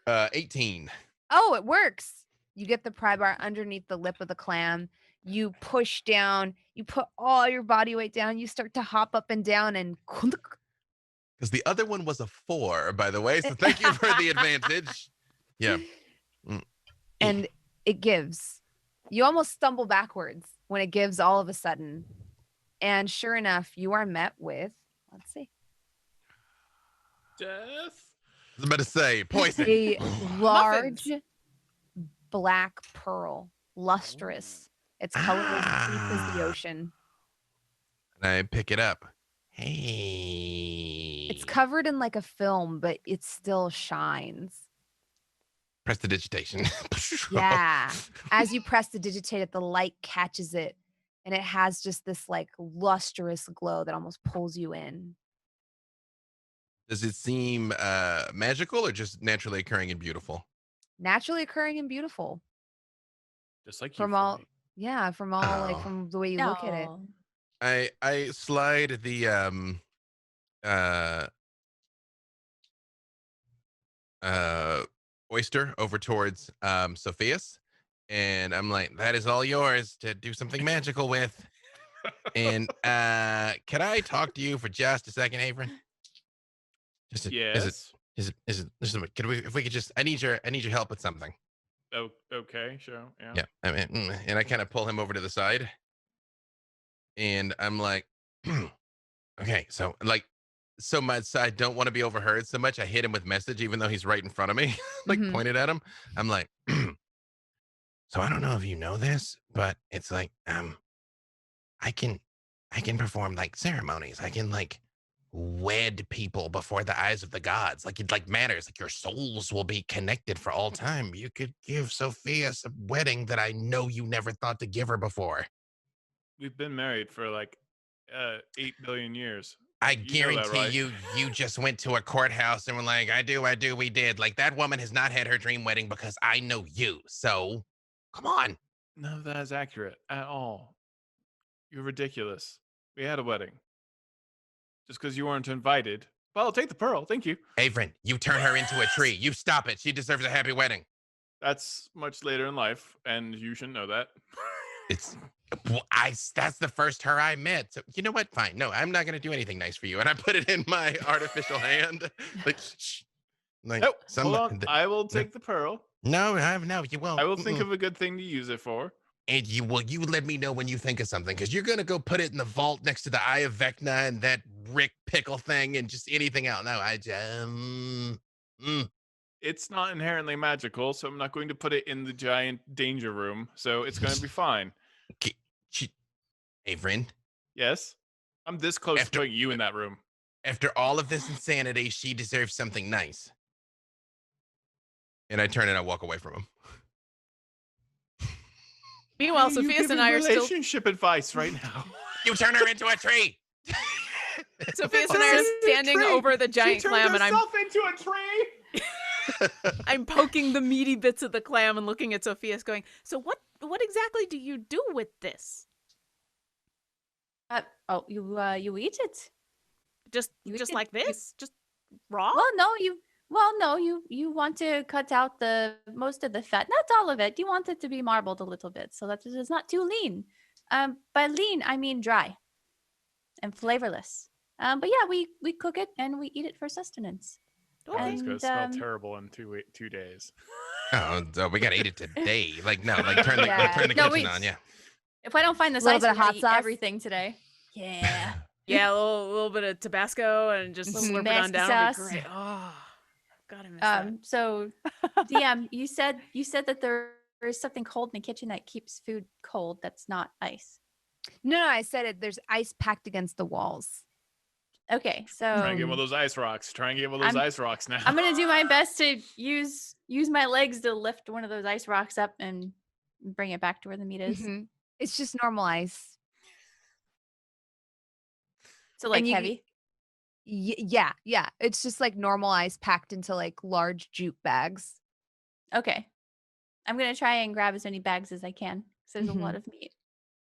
18. Oh, it works. You get the pry bar underneath the lip of the clam. you push down, you put all your body weight down, you start to hop up and down and Because the other one was a 4, by the way. So thank you for the advantage. Yeah. and it gives. You almost stumble backwards when it gives all of a sudden. And sure enough, you are met with, let's see, Death. I was about to say poison. a large Muffins. black pearl, lustrous. Its color is deep as the Ah. ocean. And I pick it up. Hey. It's covered in like a film, but it still shines. Prestidigitation. Yeah. As you press to digitate it, the light catches it, and it has just this like lustrous glow that almost pulls you in. Does it seem magical or just naturally occurring and beautiful? Naturally occurring and beautiful. Just like you. From for all, me. yeah, from all like Oh. from the way you look at it. No. I slide the oyster over towards Sofieus, and I'm like, that is all yours to do something magical with. And can I talk to you for just a second, Avren? Just Yes. can we, if we could just, I need your help with something. Oh, okay. Sure. Yeah. Yeah. I mean, and I kind of pull him over to the side, and I'm like, okay, so like, so much I don't want to be overheard so much. I hit him with message, even though he's right in front of me, like Mhm. pointed at him. I'm like, so I don't know if you know this, but it's like, I can perform like ceremonies. I can like wed people before the eyes of the gods. Like it like matters. Like your souls will be connected for all time. You could give Sofieus a wedding that I know you never thought to give her before. We've been married for like 8 billion years. I You know that, guarantee right? you just went to a courthouse and were like, I do, we did. Like that woman has not had her dream wedding because I know you. So come on. None of that is accurate at all. You're ridiculous. We had a wedding. Just because you weren't invited. Well, I'll take the pearl. Thank you. Avren, you turn her into a tree. You stop it. She deserves a happy wedding. That's much later in life, and you shouldn't know that. It's that's the first her I met. So you know what? Fine. No, I'm not gonna do anything nice for you. And I put it in my artificial hand. Like, shh. Like Nope. some Hold on. I will take the pearl. no, you won't. I will think of a good thing to use it for. And you let me know when you think of something, because you're gonna go put it in the vault next to the Eye of Vecna and that Rick Pickle thing and just anything else. No, It's not inherently magical, so I'm not going to put it in the giant danger room. So it's going to be fine. Avren, Yes. I'm this close After- to putting you in that room. after all of this insanity, she deserves something nice. And I turn and I walk away from him. Meanwhile, Why are you Sofieus and giving I are still relationship advice right now. You turn her into a tree. Sofieus and I are standing Tree. over the She giant turned clam, and herself into a tree. I'm poking the meaty bits of the clam and looking at Sofieus, going, "So what exactly do you do with this? You eat it. Just You just eat it. like this? Just raw?" Well, no, you want to cut out the most of the fat, not all of it. You want it to be marbled a little bit so that it's not too lean. By lean I mean dry and flavorless. But yeah, we cook it and we eat it for sustenance. Oh, it's And, gonna smell terrible in 2 days. Oh, so we gotta eat it today. Like no, like turn the Yeah. turn the No, kitchen we- on. Yeah. If I don't find the Little size, bit we're of gonna hot eat sauce? everything today. Yeah. Yeah, a little bit of Tabasco and just Mhm. slurp it on Masky down. Would be sauce. great. Oh, God, I miss that. So DM, you said that there is something cold in the kitchen that keeps food cold. That's not ice. No, I said it. There's ice packed against the walls. Okay, so Try and get one of those ice rocks. Try and get one of those ice rocks now. I'm gonna do my best to use my legs to lift one of those ice rocks up and bring it back to where the meat is. Mhm. It's just normal ice. So like And you- heavy. Yeah. It's just like normal ice packed into like large jute bags. Okay, I'm gonna try and grab as many bags as I can. So there's a lot of meat.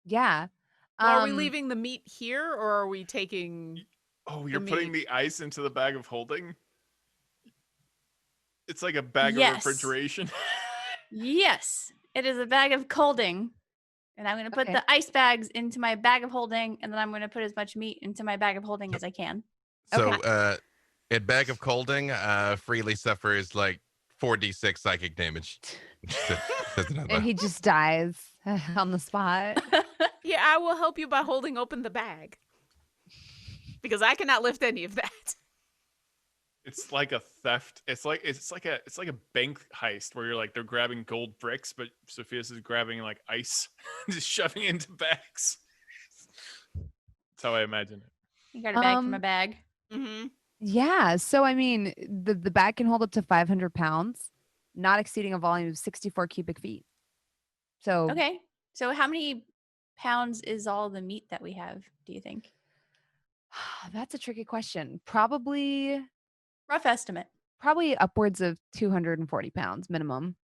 Yeah. Well, are we leaving the meat here, or are we taking? Oh, you're the putting meat? the ice into the bag of holding? It's like a bag Yes. of refrigeration. Yes, it is a bag of colding. And I'm going to put Okay. the ice bags into my bag of holding, and then I'm going to put as much meat into my bag of holding as I can. So, Okay. at Bag of Colding, Freely suffers like 4d6 psychic damage. Just another- And he just dies on the spot. Yeah, I will help you by holding open the bag. Because I cannot lift any of that. It's like a theft. It's like a bank heist where you're like they're grabbing gold bricks, but Sofieus is grabbing like ice, just shoving it into bags. That's how I imagine it. You got a bag from a bag. Mm-hmm. Yeah. So, I mean, the bag can hold up to 500 pounds, not exceeding a volume of 64 cubic feet. So, Okay. So how many pounds is all the meat that we have, do you think? that's a tricky question. Probably Rough estimate. upwards of 240 pounds minimum.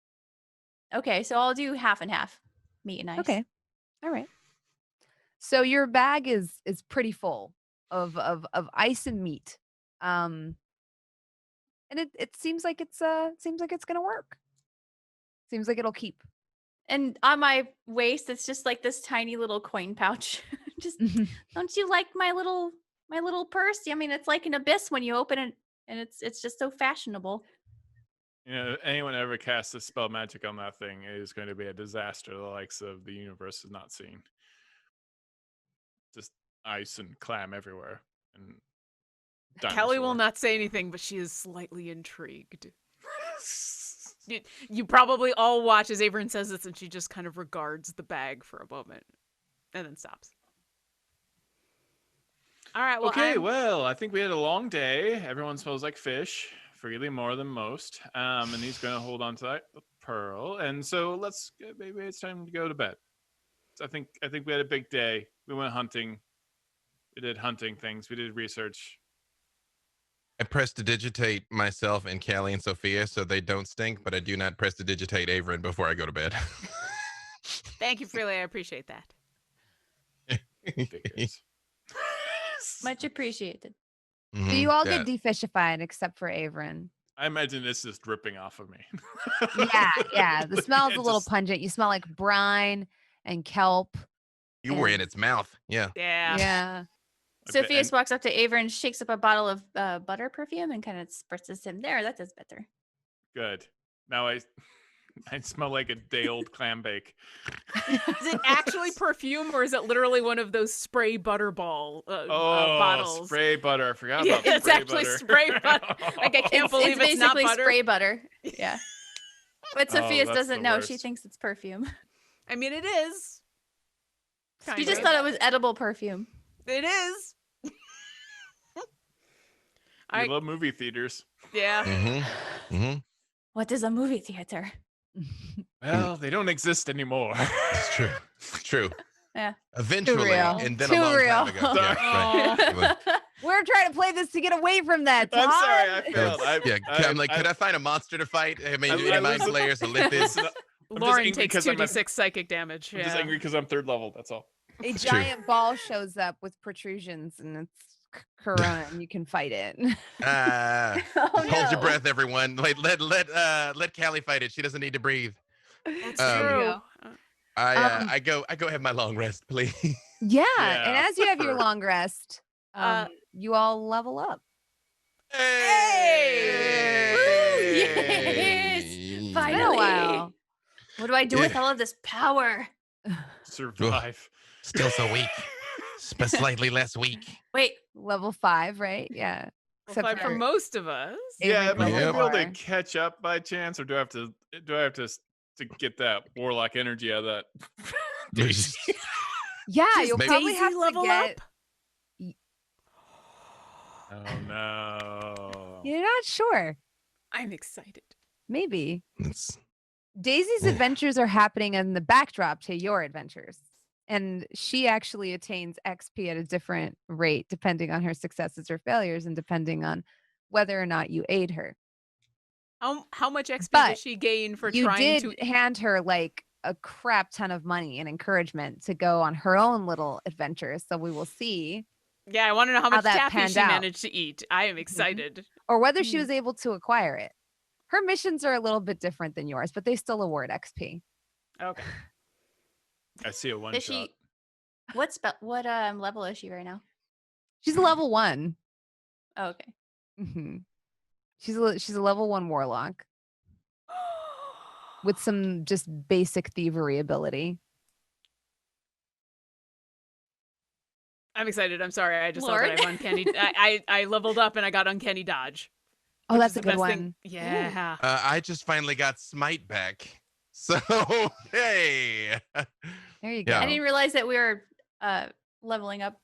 Okay, so I'll do half and half, meat and ice. Okay. All right. So your bag is pretty full of ice and meat. And it seems like it's gonna work. Seems like it'll keep. And on my waist, it's just like this tiny little coin pouch. Just don't you like my little purse? I mean, it's like an abyss when you open it, and it's just so fashionable. You know, anyone ever casts a spell magic on that thing is going to be a disaster the likes of the universe has not seen. Just ice and clam everywhere. And Kelly will dinosaur. not say anything, but she is slightly intrigued. You probably all watch as Avren says this, and she just kind of regards the bag for a moment, and then stops. All right. Well, Okay, well, I think we had a long day. Everyone smells like fish, Freely more than most. And he's going to hold on to that pearl. And so maybe it's time to go to bed. So I think we had a big day. We went hunting. We did hunting things. We did research. I prestidigitate myself and Callie and Sophia so they don't stink, but I do not prestidigitate Avren before I go to bed. Thank you, Freely. I appreciate that. Figures. Much appreciated. So Mhm, you all yeah. get defishified except for Avren. I imagine this is dripping off of me. Yeah. The smell's It a little just- pungent. You smell like brine and kelp. You were in and- its mouth. Yeah. Yeah. Yeah. Sophia's walks up to Avren, shakes up a bottle of butter perfume, and kind of spritz him. There, that does better. Good. Now I smell like a day-old clam bake. Is it actually perfume, or is it literally one of those spray butterball bottles? Spray butter. I forgot Yeah, about it's spray actually butter. spray butter. Like, I can't believe it's not basically butter. spray butter. Yeah. But Oh, Sophia's that's doesn't the know. She worst. thinks it's perfume. I mean, it is. She Kind just of. thought it was edible perfume. It is. I love movie theaters. Yeah. Mm-hmm. Mm-hmm. What is a movie theater? Well, they don't exist anymore. It's true. It's true. Yeah. Eventually, real. and then Too a long real. time ago. Yeah, right. We're trying to play this to get away from that, Todd. I'm sorry, I That failed. was- yeah, I'm like, could I find a monster to fight? I mean, any mind listen- players to lift this? Listen, I'm just Lauren angry takes 'cause I'm at- 2d6 psychic damage. I'm Yeah. just angry because I'm third level. That's all. A True. giant ball shows up with protrusions and it's corona and you can fight it. Oh, Hold your no. breath, everyone. Let Callie fight it. She doesn't need to breathe. That's Um, true. I go have my long rest, please. Yeah. Yeah, And as you have your for- long rest, Uh, you all level up. Hey! Woo, yes! It's been Finally. a while. What do I do with Yeah. all of this power? Survive. Still so weak, but slightly less weak. Wait, Level 5, right? Yeah. Well, Except fine for for- most of us. Yeah, Avery but Yeah. am I able to Bhullar. catch up by chance, or do I have to get that warlock energy out of that? Yeah, Does you'll maybe- probably Daisy have to level get. up? Oh no! You're not sure. I'm excited. Maybe. It's- Daisy's Yeah. adventures are happening in the backdrop to your adventures. And she actually attains XP at a different rate depending on her successes or failures and depending on whether or not you aid her. How much XP But does she gain for You trying did to? hand her like a crap ton of money and encouragement to go on her own little adventures. So we will see. Yeah, I want to know how how much that taffy panned she out. managed to eat. I am excited. Or whether she Mhm. was able to acquire it. Her missions are a little bit different than yours, but they still award XP. Okay. I see a one Does shot. she? What level is she right now? She's a level 1. Oh, okay. hmm She's a level 1 warlock with some just basic thievery ability. I'm excited. I'm sorry. I just saw that Lord. I have uncanny. I leveled up and I got uncanny dodge. Oh, which that's is a the good best one. thing. Yeah. I just finally got smite back. So hey. There you go. Yeah. I didn't realize that we were leveling up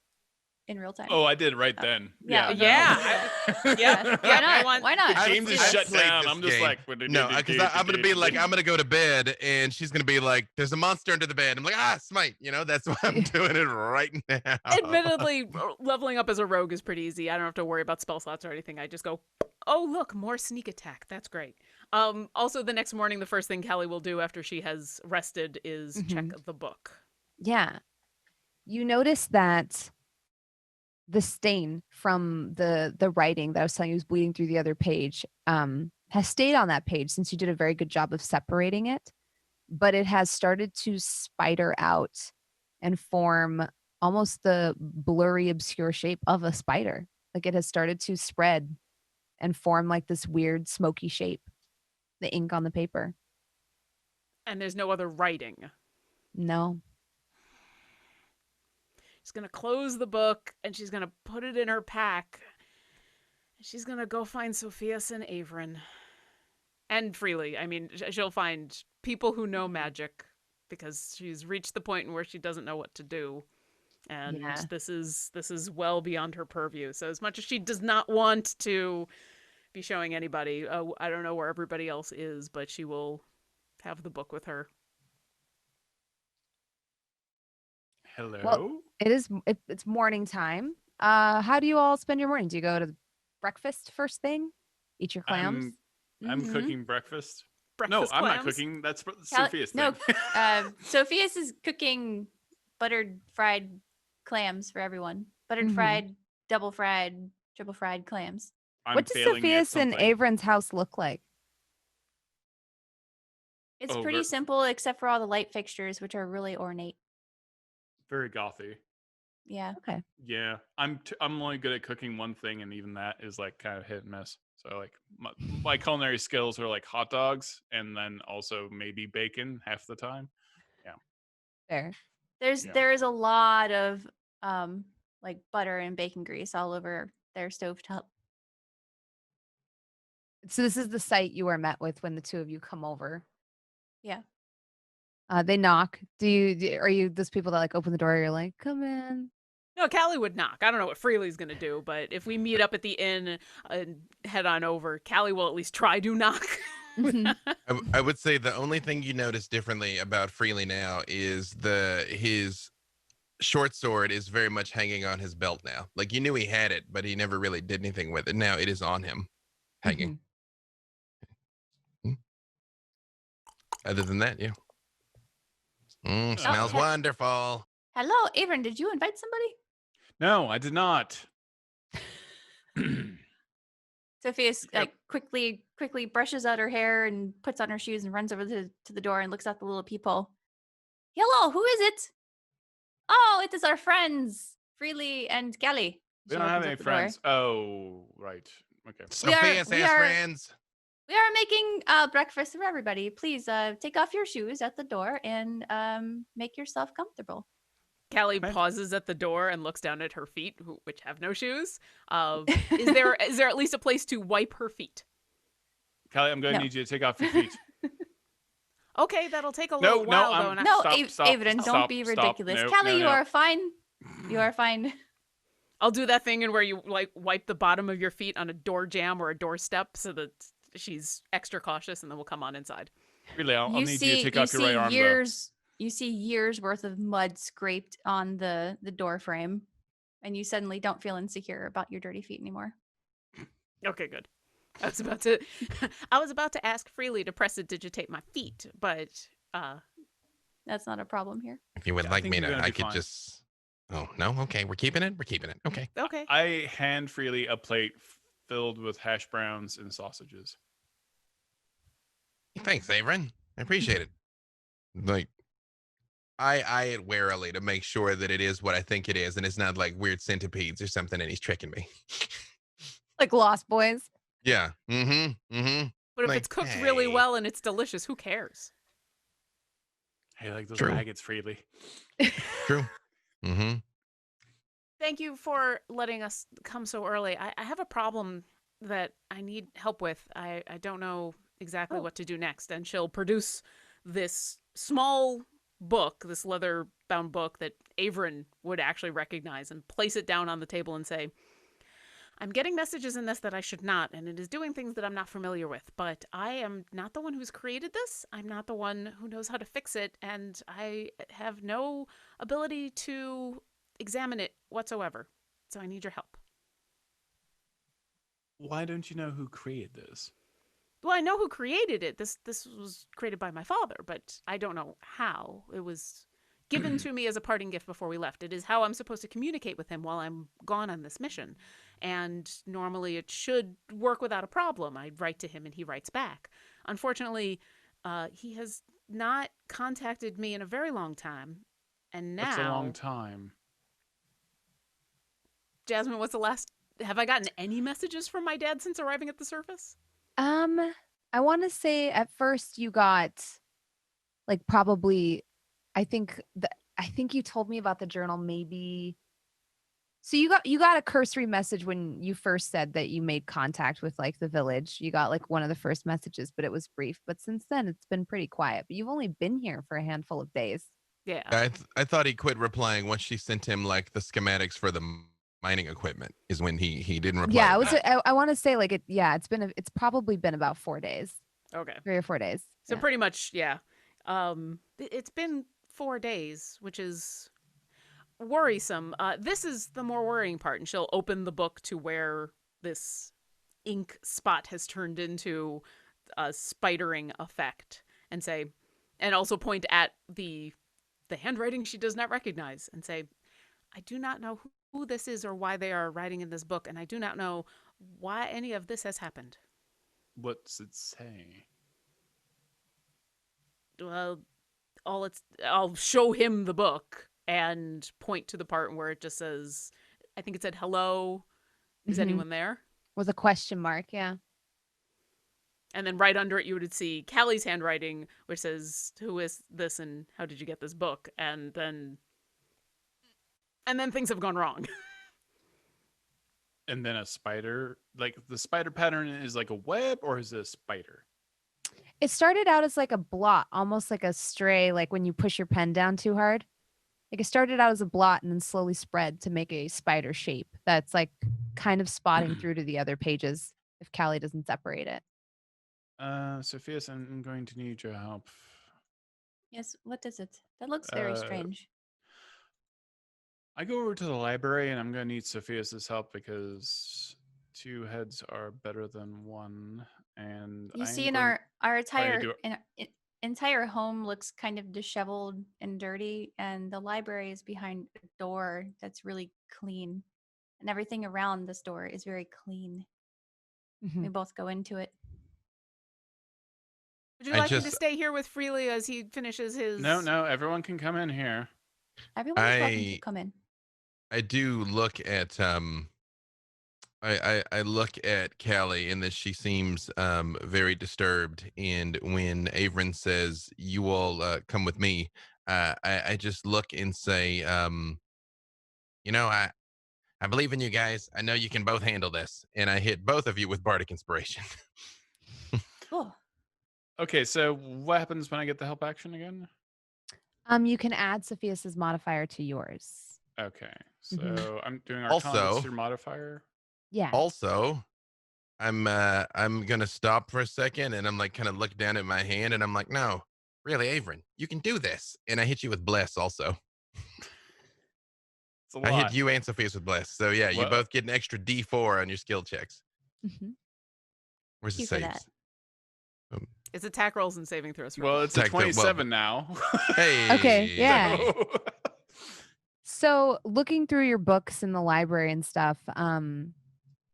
in real time. Oh, I did right then. Yeah. Yeah. Yeah. Why not? Why not? The I game would just say I've shut played down. this I'm just game. like, No, because I'm gonna be like, I'm gonna go to bed, and she's gonna be like, "There's a monster under the bed." I'm like, smite. That's why I'm doing it right now. Admittedly, leveling up as a rogue is pretty easy. I don't have to worry about spell slots or anything. I just go, oh, look, more sneak attack. That's great. Also, the next morning, the first thing Callie will do after she has rested is check the book. Yeah. You notice that the stain from the writing that I was telling you was bleeding through the other page has stayed on that page since you did a very good job of separating it, but it has started to spider out and form almost the blurry, obscure shape of a spider. Like it has started to spread and form like this weird smoky shape, the ink on the paper. And there's no other writing. No. She's going to close the book and she's going to put it in her pack. She's going to go find Sofieus and Avren. And Freely. I mean, she'll find people who know magic because she's reached the point where she doesn't know what to do. And this is well beyond her purview. So as much as she does not want to be showing anybody, I don't know where everybody else is, but she will have the book with her. Hello. Well, it's morning time. How do you all spend your morning? Do you go to breakfast first thing? Eat your clams? I'm cooking breakfast. Breakfast I'm not clams? cooking. That's Sophia's thing. No, Sophius is cooking buttered fried clams for everyone. Buttered fried, double fried, triple fried clams. What does Sofieus and Avren's house look like? It's pretty simple, except for all the light fixtures, which are really ornate. Very gothy. Yeah. Okay. Yeah, I'm only good at cooking one thing, and even that is like kind of hit and miss. So like my culinary skills are like hot dogs, and then also maybe bacon half the time. Yeah. Fair. There is a lot of like butter and bacon grease all over their stovetop. So this is the site you are met with when the two of you come over. Yeah. They knock. Are you those people that like open the door? You're like, come in. No, Callie would knock. I don't know what Freely's going to do, but if we meet up at the inn and head on over, Callie will at least try to knock. I would say the only thing you notice differently about Freely now is his short sword is very much hanging on his belt now. Like you knew he had it, but he never really did anything with it. Now it is on him, hanging. Other than that, yeah. Smells wonderful. Hello, Avren. Did you invite somebody? No, I did not. Sophia's like quickly brushes out her hair and puts on her shoes and runs over to the door and looks out the little peephole. Hello, who is it? Oh, it is our friends, Freely and Callie. We don't have any friends. Oh, right. Okay. Sophia's has friends. We are making breakfast for everybody. Please take off your shoes at the door and make yourself comfortable. Callie pauses at the door and looks down at her feet, which have no shoes. Is there at least a place to wipe her feet? Callie, I'm going to need you to take off your feet. Okay, that'll take a little while, though. No, Avren, don't be ridiculous. Callie, you are fine. You are fine. I'll do that thing where you like wipe the bottom of your feet on a door jamb or a doorstep so that she's extra cautious, and then we'll come on inside. Really, I'll need you to take off your right arm, though. You see years worth of mud scraped on the door frame, and you suddenly don't feel insecure about your dirty feet anymore. Okay, good. I was about to ask Freely to prestidigitate my feet, but that's not a problem here. If you would like me to, I could just. Oh no, okay, we're keeping it. We're keeping it. Okay. Okay. I hand Freely a plate filled with hash browns and sausages. Thanks, Avren. I appreciate it. Like, I eye it warily to make sure that it is what I think it is, and it's not like weird centipedes or something, and he's tricking me. Like Lost Boys. Yeah. Mm-hmm. Mm-hmm. But if Like, it's cooked really hey. well and it's delicious, who cares? Hey, like those True. maggots freely. True. Mm-hmm. Thank you for letting us come so early. I have a problem that I need help with. I don't know exactly what to do next. And she'll produce this small book, this leather-bound book that Avren would actually recognize, and place it down on the table and say, I'm getting messages in this that I should not, and it is doing things that I'm not familiar with, but I am not the one who's created this. I'm not the one who knows how to fix it, and I have no ability to examine it whatsoever. So I need your help. Why don't you know who created this? Well, I know who created it. This was created by my father, but I don't know how. It was given to me as a parting gift before we left. It is how I'm supposed to communicate with him while I'm gone on this mission. And normally it should work without a problem. I write to him and he writes back. Unfortunately, he has not contacted me in a very long time. And now... That's a long time. Jasmine, what's the last... Have I gotten any messages from my dad since arriving at the surface? I want to say at first you got like probably I think you told me about the journal maybe. So you got a cursory message when you first said that you made contact with like the village. You got like one of the first messages, but it was brief. But since then it's been pretty quiet. But you've only been here for a handful of days. Yeah. I thought he quit replying once she sent him like the schematics for the mining equipment is when he didn't reply. Yeah, to it was. that. I want to say like it. Yeah, it's probably been about 4 days, Okay. 3 or 4 days. So Yeah. pretty much, yeah. It's been 4 days, which is worrisome. This is the more worrying part, and she'll open the book to where this ink spot has turned into a spidering effect, and say, and also point at the handwriting she does not recognize, and say, I do not know who this is or why they are writing in this book, and I do not know why any of this has happened. What's it say? Well, I'll show him the book and point to the part where it just says, I think it said, hello, is Mhm. anyone there? With a question mark. Yeah. And then right under it, you would see Callie's handwriting, which says, who is this and how did you get this book? And then things have gone wrong. And then a spider, like the spider pattern is like a web, or is it a spider? It started out as like a blot, almost like a stray, like when you push your pen down too hard. Like it started out as a blot and then slowly spread to make a spider shape that's like kind of spotting through to the other pages if Callie doesn't separate it. Sofieus, I'm going to need your help. Yes, what is it? That looks very strange. I go over to the library and I'm going to need Sophia's help because 2 heads are better than 1. And You I see, am in going- our do entire home looks kind of disheveled and dirty, and the library is behind a door that's really clean, and everything around this door is very clean. We both go into it. Would you I like me to just- stay here with Freely as he finishes his... No, everyone can come in here. Everyone's welcome to come in. I do look at I look at Callie and that she seems very disturbed, and when Avren says you all come with me, I just look and say I believe in you guys. I know you can both handle this, and I hit both of you with bardic inspiration. Cool. Okay, so what happens when I get the help action again? You can add Sophia's modifier to yours. Okay, so Mhm. I'm doing Also- Arcana. What's your modifier? Yeah. Also, I'm gonna stop for a second, and I'm like kind of look down at my hand, and I'm like, no, really, Avren, you can do this, and I hit you with bless also. It's a I lot. hit you and Sophia's with bless, so yeah, you Well- both get an extra D4 on your skill checks. Mhm. Where's the Thank you for saves? It's attack rolls and saving throws. Well, it's a Attack the- well- 27 now. Hey. Okay, yeah. So- So looking through your books in the library and stuff,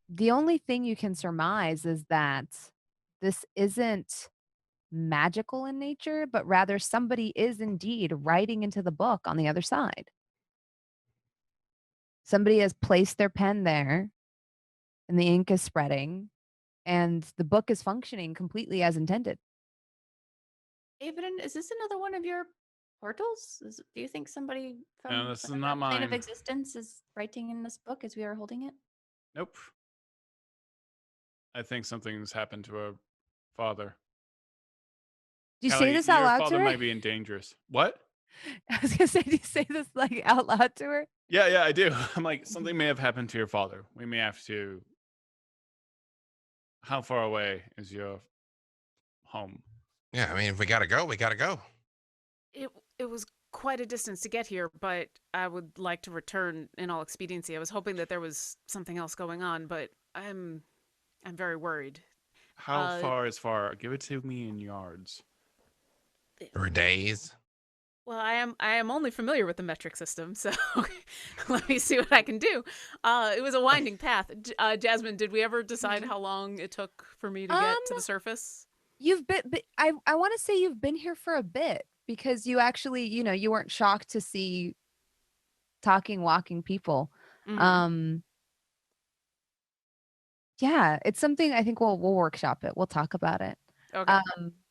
the only thing you can surmise is that this isn't magical in nature, but rather somebody is indeed writing into the book on the other side. Somebody has placed their pen there and the ink is spreading and the book is functioning completely as intended. Avren, is this another one of your portals? Do you think somebody from No, this is another not plane of mine. existence is writing in this book as we are holding it? Nope. I think something's happened to her father. Do you Kelly, say this out your loud to father her? might be in dangerous. What? I was gonna say, do you say this like out loud to her? Yeah, I do. I'm like, something may have happened to your father. We may have to. How far away is your home? Yeah, I mean, if we gotta go, we gotta go. It was quite a distance to get here, but I would like to return in all expediency. I was hoping that there was something else going on, but I'm very worried. How far is far? Give it to me in yards. Or days. Well, I am only familiar with the metric system, so let me see what I can do. It was a winding path. Jasmine, did we ever decide how long it took for me to get to the surface? You've been, I want to say you've been here for a bit because you actually, you weren't shocked to see talking, walking people. Mhm. Yeah, it's something I think we'll workshop it. We'll talk about it. Okay.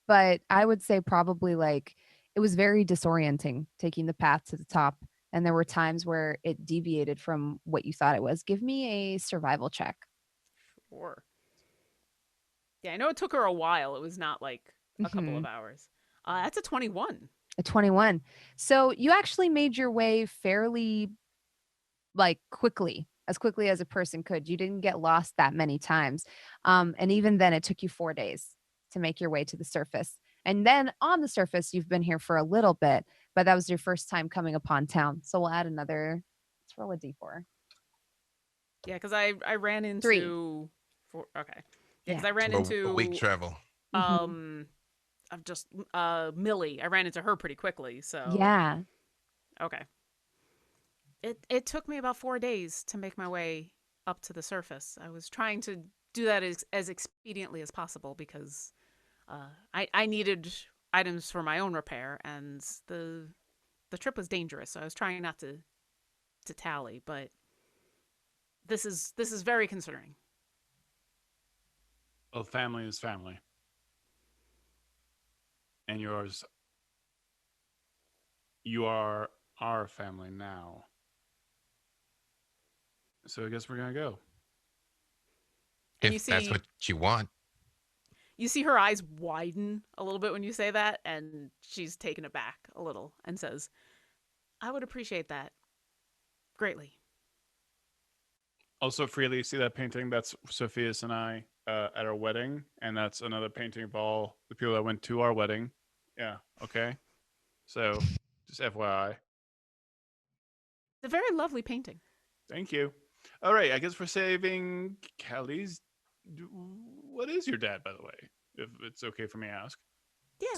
But I would say probably like it was very disorienting taking the path to the top. And there were times where it deviated from what you thought it was. Give me a survival check. Sure. Yeah, I know it took her a while. It was not like a couple of hours. That's a 21. A 21. So you actually made your way fairly like as quickly as a person could. You didn't get lost that many times. And even then it took you 4 days to make your way to the surface. And then on the surface, you've been here for a little bit, but that was your first time coming upon town. So we'll add another, let's roll a D4. Yeah, because I ran into 3. Okay. Yeah, because Yeah. I ran A into week travel. I'm just Millie. I ran into her pretty quickly, so Yeah. okay. It took me about 4 days to make my way up to the surface. I was trying to do that as expediently as possible because I needed items for my own repair, and the trip was dangerous. So I was trying not to tally, but this is very concerning. Well, family is family. And you are our family now. So I guess we're going to go. And If that's what you want. You see her eyes widen a little bit when you say that, and she's taken aback a little and says, I would appreciate that greatly. Also, freely see that painting? That's Sofieus and I at our wedding. And that's another painting of all the people that went to our wedding. Yeah, okay. So, just FYI. It's a very lovely painting. Thank you. All right, I guess we're saving Kelly's. What is your dad, by the way? If it's okay for me to ask. Yeah,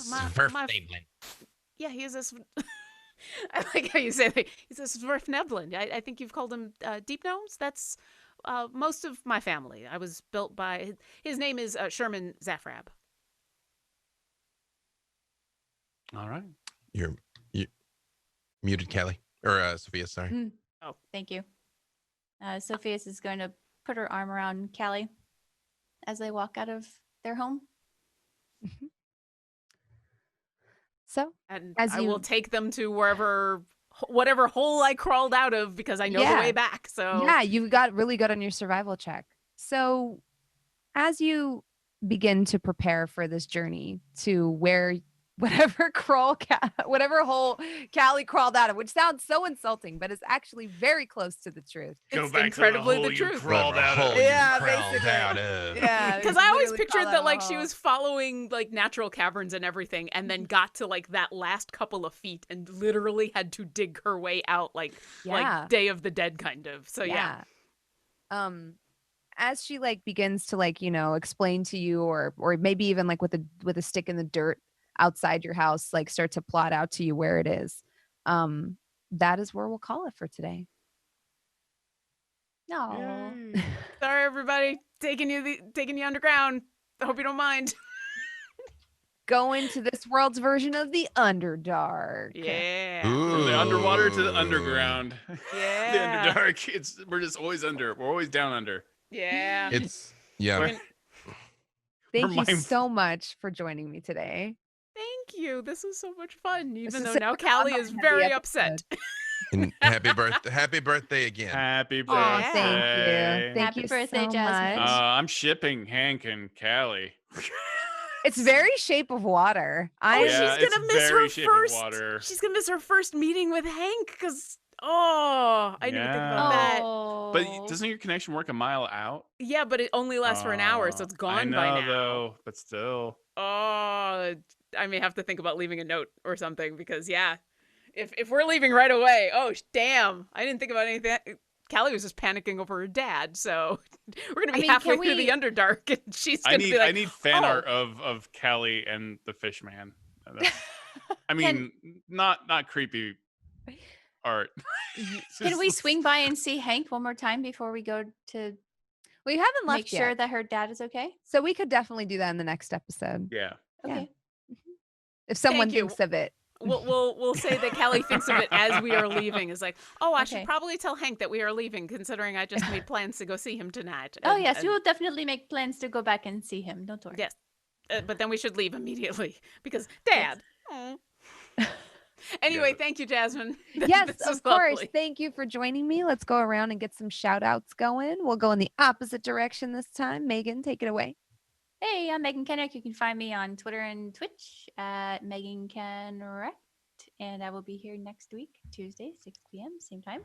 yeah, he is this. I like how you say that. He's a Sverfneblin. I think you've called him Deep Gnomes. That's most of my family. I was built by. His name is Sherman Zaffrab. All right. You're muted, Kelly. Or Sophia, sorry. Oh, thank you. Sofieus is going to put her arm around Callie as they walk out of their home. So, and I will take them to whatever hole I crawled out of because I know the way back. So yeah, you got really good on your survival check. So as you begin to prepare for this journey to where whatever hole Callie crawled out of, which sounds so insulting, but is actually very close to the truth. It's incredibly the truth. Crawled out of. Yeah, basically. Yeah, because I always pictured that like she was following like natural caverns and everything, and then got to like that last couple of feet and literally had to dig her way out like Day of the Dead kind of. So yeah. As she like begins to like explain to you or maybe even like with a stick in the dirt outside your house, like start to plot out to you where it is. That is where we'll call it for today. No. Sorry, everybody, taking you underground. I hope you don't mind. Going to this world's version of the Underdark. Yeah. From the underwater to the Ooh. underground. Yeah. The Underdark. We're just always under. We're always down under. Yeah. It's yeah. We're- Thank you mindful. so much for joining me today. Thank you. This was so much fun. Even is though such now a Callie is combat-heavy very episode. upset. And happy birthday again. Happy Oh, birthday. thank you. Thank Happy you birthday, so Jasmine. much. I'm shipping Hank and Callie. It's very Shape of Water. Oh, Yeah, she's it's gonna miss very her Shape of first. Water. She's gonna miss her first meeting with Hank because I didn't even think about that. Oh. But doesn't your connection work a mile out? Yeah, but it only lasts for an hour, so it's I gone know, by now. though, but still. Oh, I may have to think about leaving a note or something because if we're leaving right away, damn, I didn't think about anything. Callie was just panicking over her dad, so we're gonna be halfway through the Underdark, and she's gonna be like, I need fan art of Callie and the fish man. I mean, not creepy art. Can we swing by and see Hank one more time before we go to We haven't left make sure yet, that her dad is okay? so we could definitely do that in the next episode Yeah. Yeah. Okay. if someone Thank you. thinks of it. We'll say that Callie thinks of it as we are leaving. Is like, I should Okay. probably tell Hank that we are leaving, considering I just made plans to go see him tonight. Oh And- yes, and- we will definitely make plans to go back and see him. Don't worry. Yes. But then we should leave immediately because Dad. Aw. Anyway, Yeah. thank you, Jasmine. Yes, This of was course. lovely. Thank you for joining me. Let's go around and get some shout outs going. We'll go in the opposite direction this time. Meagan, take it away. Hey, I'm Meagan Kenreck. You can find me on Twitter and Twitch at Meagan Kenreck. And I will be here next week, Tuesday, 6 p.m., same time.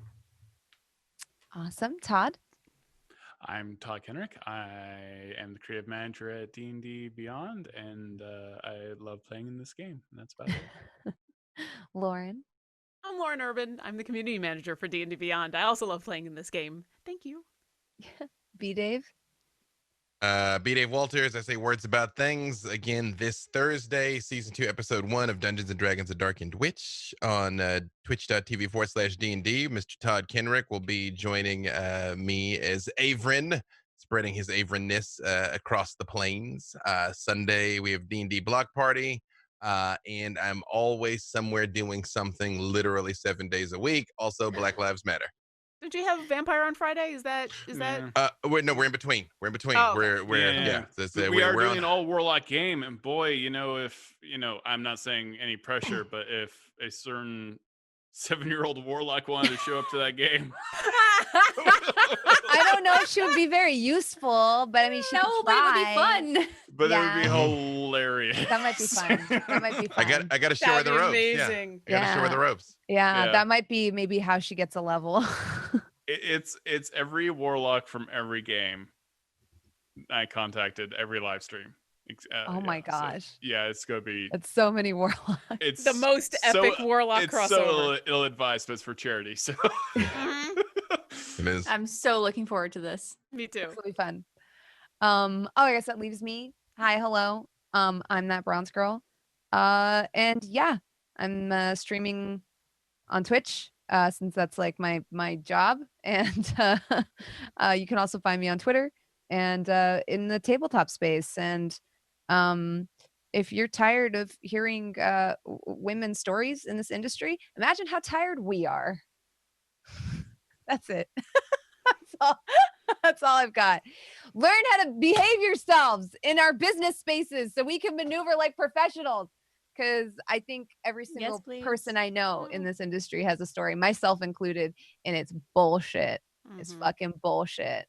Awesome. Todd. I'm Todd Kenreck. I am the creative manager at D&D Beyond, and I love playing in this game. And that's about it. Lauren. I'm Lauren Urban. I'm the community manager for D&D Beyond. I also love playing in this game. Thank you. B. Dave. B. Dave Walters. I say words about things again this Thursday, season 2, episode 1 of Dungeons and Dragons: A Darkened Witch on twitch.tv/D&D. Mr. Todd Kenreck will be joining me as Avren, spreading his Avrenness across the plains. Sunday we have D&D Block Party, and I'm always somewhere doing something literally 7 days a week. Also, Black Lives Matter. Did you have Vampire on Friday? Is that Yeah. We're in between. We're in between. Oh, okay. We're Yeah. we're are doing on- an all warlock game, and boy, if I'm not saying any pressure, but if a certain 7-year-old warlock wanted to show up to that game, I don't know if she would be very useful, but I mean, she No, could but it would be try. fun. but it would be Yeah. hilarious. That might be fun. That might be fun. I got to show her That'd the be ropes. amazing. Yeah, I got to show her Yeah. the ropes. Yeah, Yeah. that might be maybe how she gets a level. It's every warlock from every game I contacted, every live stream. Oh my So, gosh. yeah, it's gonna be. It's so many warlocks. It's The most epic warlock it's crossover. so ill-advised, but it's for charity. So Mhm. It is. I'm so looking forward to this. Me too. It'll be fun. I guess that leaves me. Hi, hello. I'm that bronze girl. And yeah, I'm streaming on Twitch, since that's like my job. And you can also find me on Twitter and in the tabletop space. And if you're tired of hearing women's stories in this industry, imagine how tired we are. That's it. That's all I've got. Learn how to behave yourselves in our business spaces so we can maneuver like professionals. Because I think every single please. person I know in this industry has a story, myself included, and it's bullshit. It's Mhm. fucking bullshit.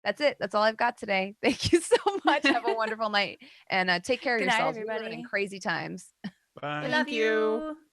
That's it. That's all I've got today. Thank you so much. Have a wonderful night and take care of Good night, yourselves. We're living in everybody. crazy times. bye. We love Thank you. you.